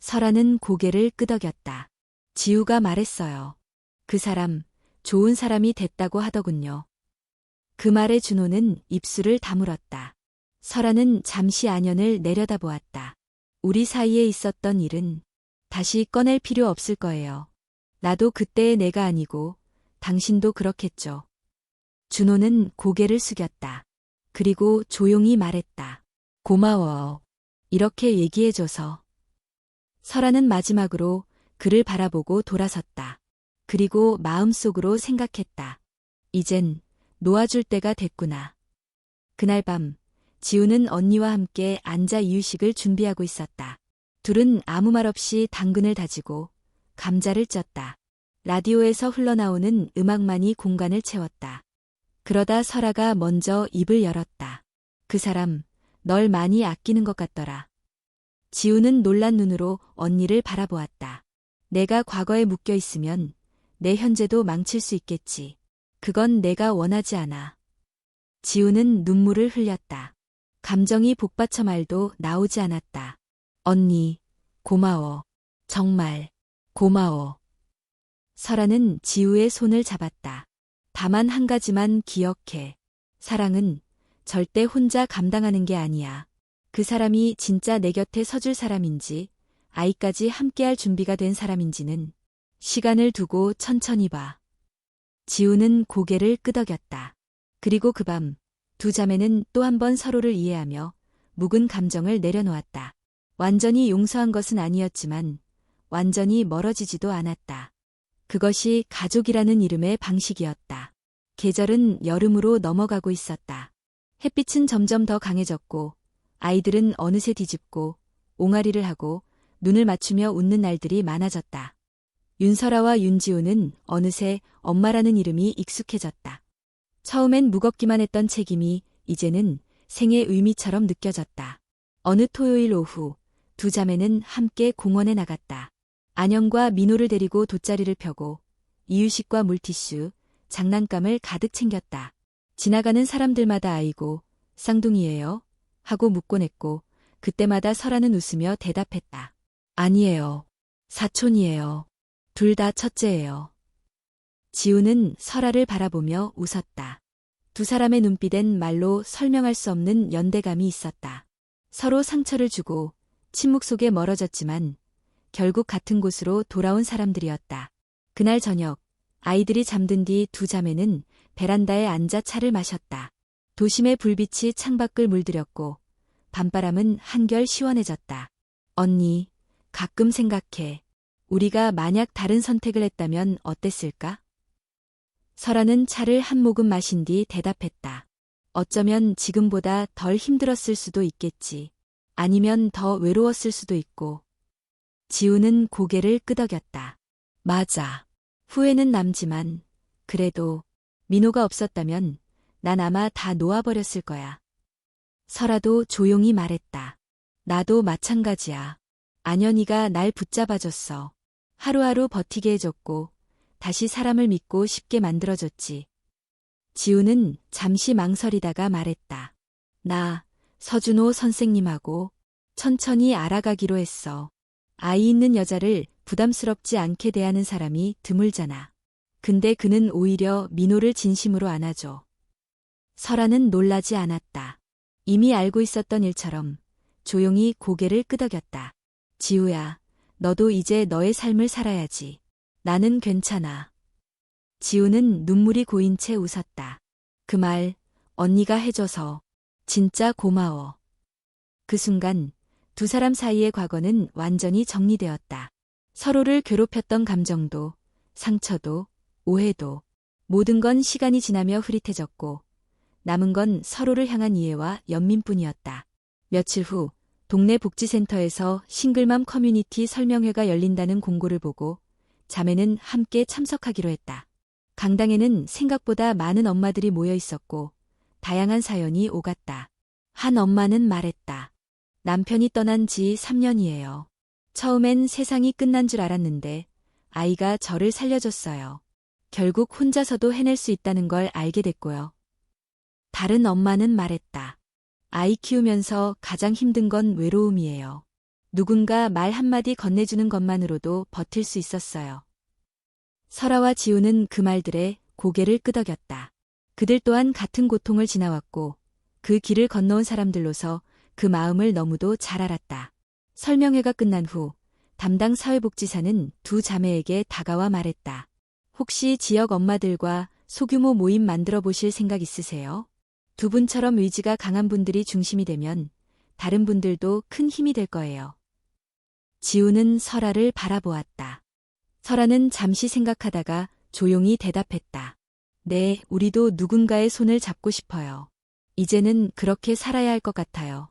설아는 고개를 끄덕였다. 지우가 말했어요. 그 사람, 좋은 사람이 됐다고 하더군요. 그 말에 준호는 입술을 다물었다. 설아는 잠시 안연을 내려다보았다. 우리 사이에 있었던 일은 다시 꺼낼 필요 없을 거예요. 나도 그때의 내가 아니고 당신도 그렇겠죠. 준호는 고개를 숙였다. 그리고 조용히 말했다. 고마워. 이렇게 얘기해줘서. 설아는 마지막으로 그를 바라보고 돌아섰다. 그리고 마음속으로 생각했다. 이젠 놓아줄 때가 됐구나. 그날 밤 지우는 언니와 함께 앉아 이유식을 준비하고 있었다. 둘은 아무 말 없이 당근을 다지고 감자를 쪘다. 라디오에서 흘러나오는 음악만이 공간을 채웠다. 그러다 설아가 먼저 입을 열었다. 그 사람, 널 많이 아끼는 것 같더라. 지우는 놀란 눈으로 언니를 바라보았다. 내가 과거에 묶여 있으면 내 현재도 망칠 수 있겠지. 그건 내가 원하지 않아. 지우는 눈물을 흘렸다. 감정이 복받쳐 말도 나오지 않았다. 언니, 고마워. 정말, 고마워. 설아는 지우의 손을 잡았다. 다만 한 가지만 기억해. 사랑은 절대 혼자 감당하는 게 아니야. 그 사람이 진짜 내 곁에 서줄 사람인지, 아이까지 함께할 준비가 된 사람인지는 시간을 두고 천천히 봐. 지우는 고개를 끄덕였다. 그리고 그 밤, 두 자매는 또 한 번 서로를 이해하며 묵은 감정을 내려놓았다. 완전히 용서한 것은 아니었지만 완전히 멀어지지도 않았다. 그것이 가족이라는 이름의 방식이었다. 계절은 여름으로 넘어가고 있었다. 햇빛은 점점 더 강해졌고 아이들은 어느새 뒤집고 옹알이를 하고 눈을 맞추며 웃는 날들이 많아졌다. 윤설아와 윤지우는 어느새 엄마라는 이름이 익숙해졌다. 처음엔 무겁기만 했던 책임이 이제는 생의 의미처럼 느껴졌다. 어느 토요일 오후 두 자매는 함께 공원에 나갔다. 안영과 민호를 데리고 돗자리를 펴고 이유식과 물티슈, 장난감을 가득 챙겼다. 지나가는 사람들마다 아이고, 쌍둥이예요? 하고 묻곤 했고 그때마다 설아는 웃으며 대답했다. 아니에요. 사촌이에요. 둘 다 첫째예요. 지우는 설아를 바라보며 웃었다. 두 사람의 눈빛엔 말로 설명할 수 없는 연대감이 있었다. 서로 상처를 주고 침묵 속에 멀어졌지만 결국 같은 곳으로 돌아온 사람들이었다. 그날 저녁 아이들이 잠든 뒤 두 자매는 베란다에 앉아 차를 마셨다. 도심의 불빛이 창밖을 물들였고 밤바람은 한결 시원해졌다. 언니, 가끔 생각해. 우리가 만약 다른 선택을 했다면 어땠을까? 설아는 차를 한 모금 마신 뒤 대답했다. 어쩌면 지금보다 덜 힘들었을 수도 있겠지. 아니면 더 외로웠을 수도 있고. 지우는 고개를 끄덕였다. 맞아. 후회는 남지만 그래도 민호가 없었다면 난 아마 다 놓아버렸을 거야. 설아도 조용히 말했다. 나도 마찬가지야. 안연이가 날 붙잡아줬어. 하루하루 버티게 해줬고 다시 사람을 믿고 쉽게 만들어줬지. 지우는 잠시 망설이다가 말했다. 나 서준호 선생님하고 천천히 알아가기로 했어. 아이 있는 여자를 부담스럽지 않게 대하는 사람이 드물잖아. 근데 그는 오히려 민호를 진심으로 안아줘. 설아는 놀라지 않았다. 이미 알고 있었던 일처럼 조용히 고개를 끄덕였다. 지우야, 너도 이제 너의 삶을 살아야지. 나는 괜찮아. 지우는 눈물이 고인 채 웃었다. 그 말, 언니가 해줘서 진짜 고마워. 그 순간 두 사람 사이의 과거는 완전히 정리되었다. 서로를 괴롭혔던 감정도, 상처도, 오해도, 모든 건 시간이 지나며 흐릿해졌고, 남은 건 서로를 향한 이해와 연민뿐이었다. 며칠 후, 동네 복지센터에서 싱글맘 커뮤니티 설명회가 열린다는 공고를 보고 자매는 함께 참석하기로 했다. 강당에는 생각보다 많은 엄마들이 모여 있었고 다양한 사연이 오갔다. 한 엄마는 말했다. 남편이 떠난 지 3년이에요. 처음엔 세상이 끝난 줄 알았는데 아이가 저를 살려줬어요. 결국 혼자서도 해낼 수 있다는 걸 알게 됐고요. 다른 엄마는 말했다. 아이 키우면서 가장 힘든 건 외로움이에요. 누군가 말 한마디 건네주는 것만으로도 버틸 수 있었어요. 설아와 지우는 그 말들에 고개를 끄덕였다. 그들 또한 같은 고통을 지나왔고 그 길을 건너온 사람들로서 그 마음을 너무도 잘 알았다. 설명회가 끝난 후 담당 사회복지사는 두 자매에게 다가와 말했다. 혹시 지역 엄마들과 소규모 모임 만들어 보실 생각 있으세요? 두 분처럼 의지가 강한 분들이 중심이 되면 다른 분들도 큰 힘이 될 거예요. 지우는 설아를 바라보았다. 설아는 잠시 생각하다가 조용히 대답했다. 네, 우리도 누군가의 손을 잡고 싶어요. 이제는 그렇게 살아야 할 것 같아요.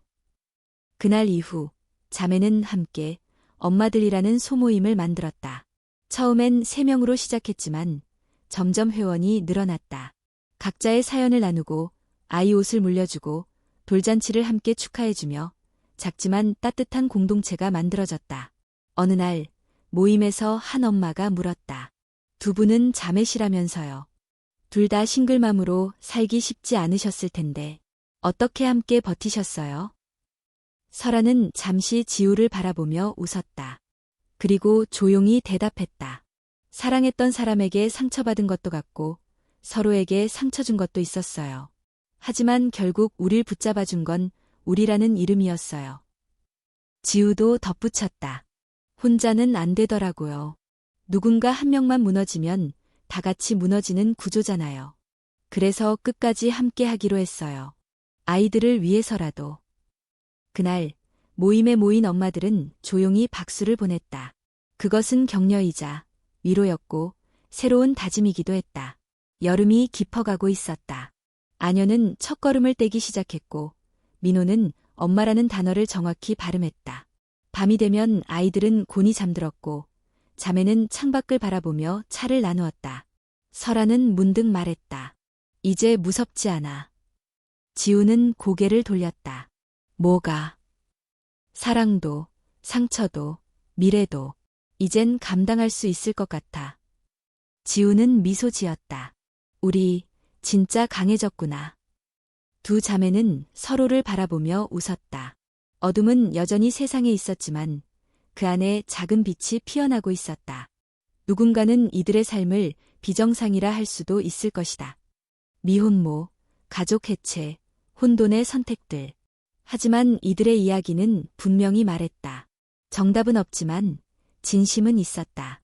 그날 이후 자매는 함께 엄마들이라는 소모임을 만들었다. 처음엔 3명으로 시작했지만 점점 회원이 늘어났다. 각자의 사연을 나누고 아이 옷을 물려주고 돌잔치를 함께 축하해주며 작지만 따뜻한 공동체가 만들어졌다. 어느 날 모임에서 한 엄마가 물었다. 두 분은 자매시라면서요. 둘 다 싱글맘으로 살기 쉽지 않으셨을 텐데 어떻게 함께 버티셨어요? 설아는 잠시 지우를 바라보며 웃었다. 그리고 조용히 대답했다. 사랑했던 사람에게 상처받은 것도 같고 서로에게 상처 준 것도 있었어요. 하지만 결국 우릴 붙잡아준 건 우리라는 이름이었어요. 지우도 덧붙였다. 혼자는 안 되더라고요. 누군가 한 명만 무너지면 다 같이 무너지는 구조잖아요. 그래서 끝까지 함께 하기로 했어요. 아이들을 위해서라도. 그날 모임에 모인 엄마들은 조용히 박수를 보냈다. 그것은 격려이자 위로였고 새로운 다짐이기도 했다. 여름이 깊어가고 있었다. 아녀는 첫걸음을 떼기 시작했고 민호는 엄마라는 단어를 정확히 발음했다. 밤이 되면 아이들은 곤히 잠들었고 자매는 창밖을 바라보며 차를 나누었다. 설아는 문득 말했다. 이제 무섭지 않아. 지우는 고개를 돌렸다. 뭐가? 사랑도, 상처도, 미래도 이젠 감당할 수 있을 것 같아. 지우는 미소 지었다. 우리 진짜 강해졌구나. 두 자매는 서로를 바라보며 웃었다. 어둠은 여전히 세상에 있었지만 그 안에 작은 빛이 피어나고 있었다. 누군가는 이들의 삶을 비정상이라 할 수도 있을 것이다. 미혼모, 가족 해체, 혼돈의 선택들. 하지만 이들의 이야기는 분명히 말했다. 정답은 없지만 진심은 있었다.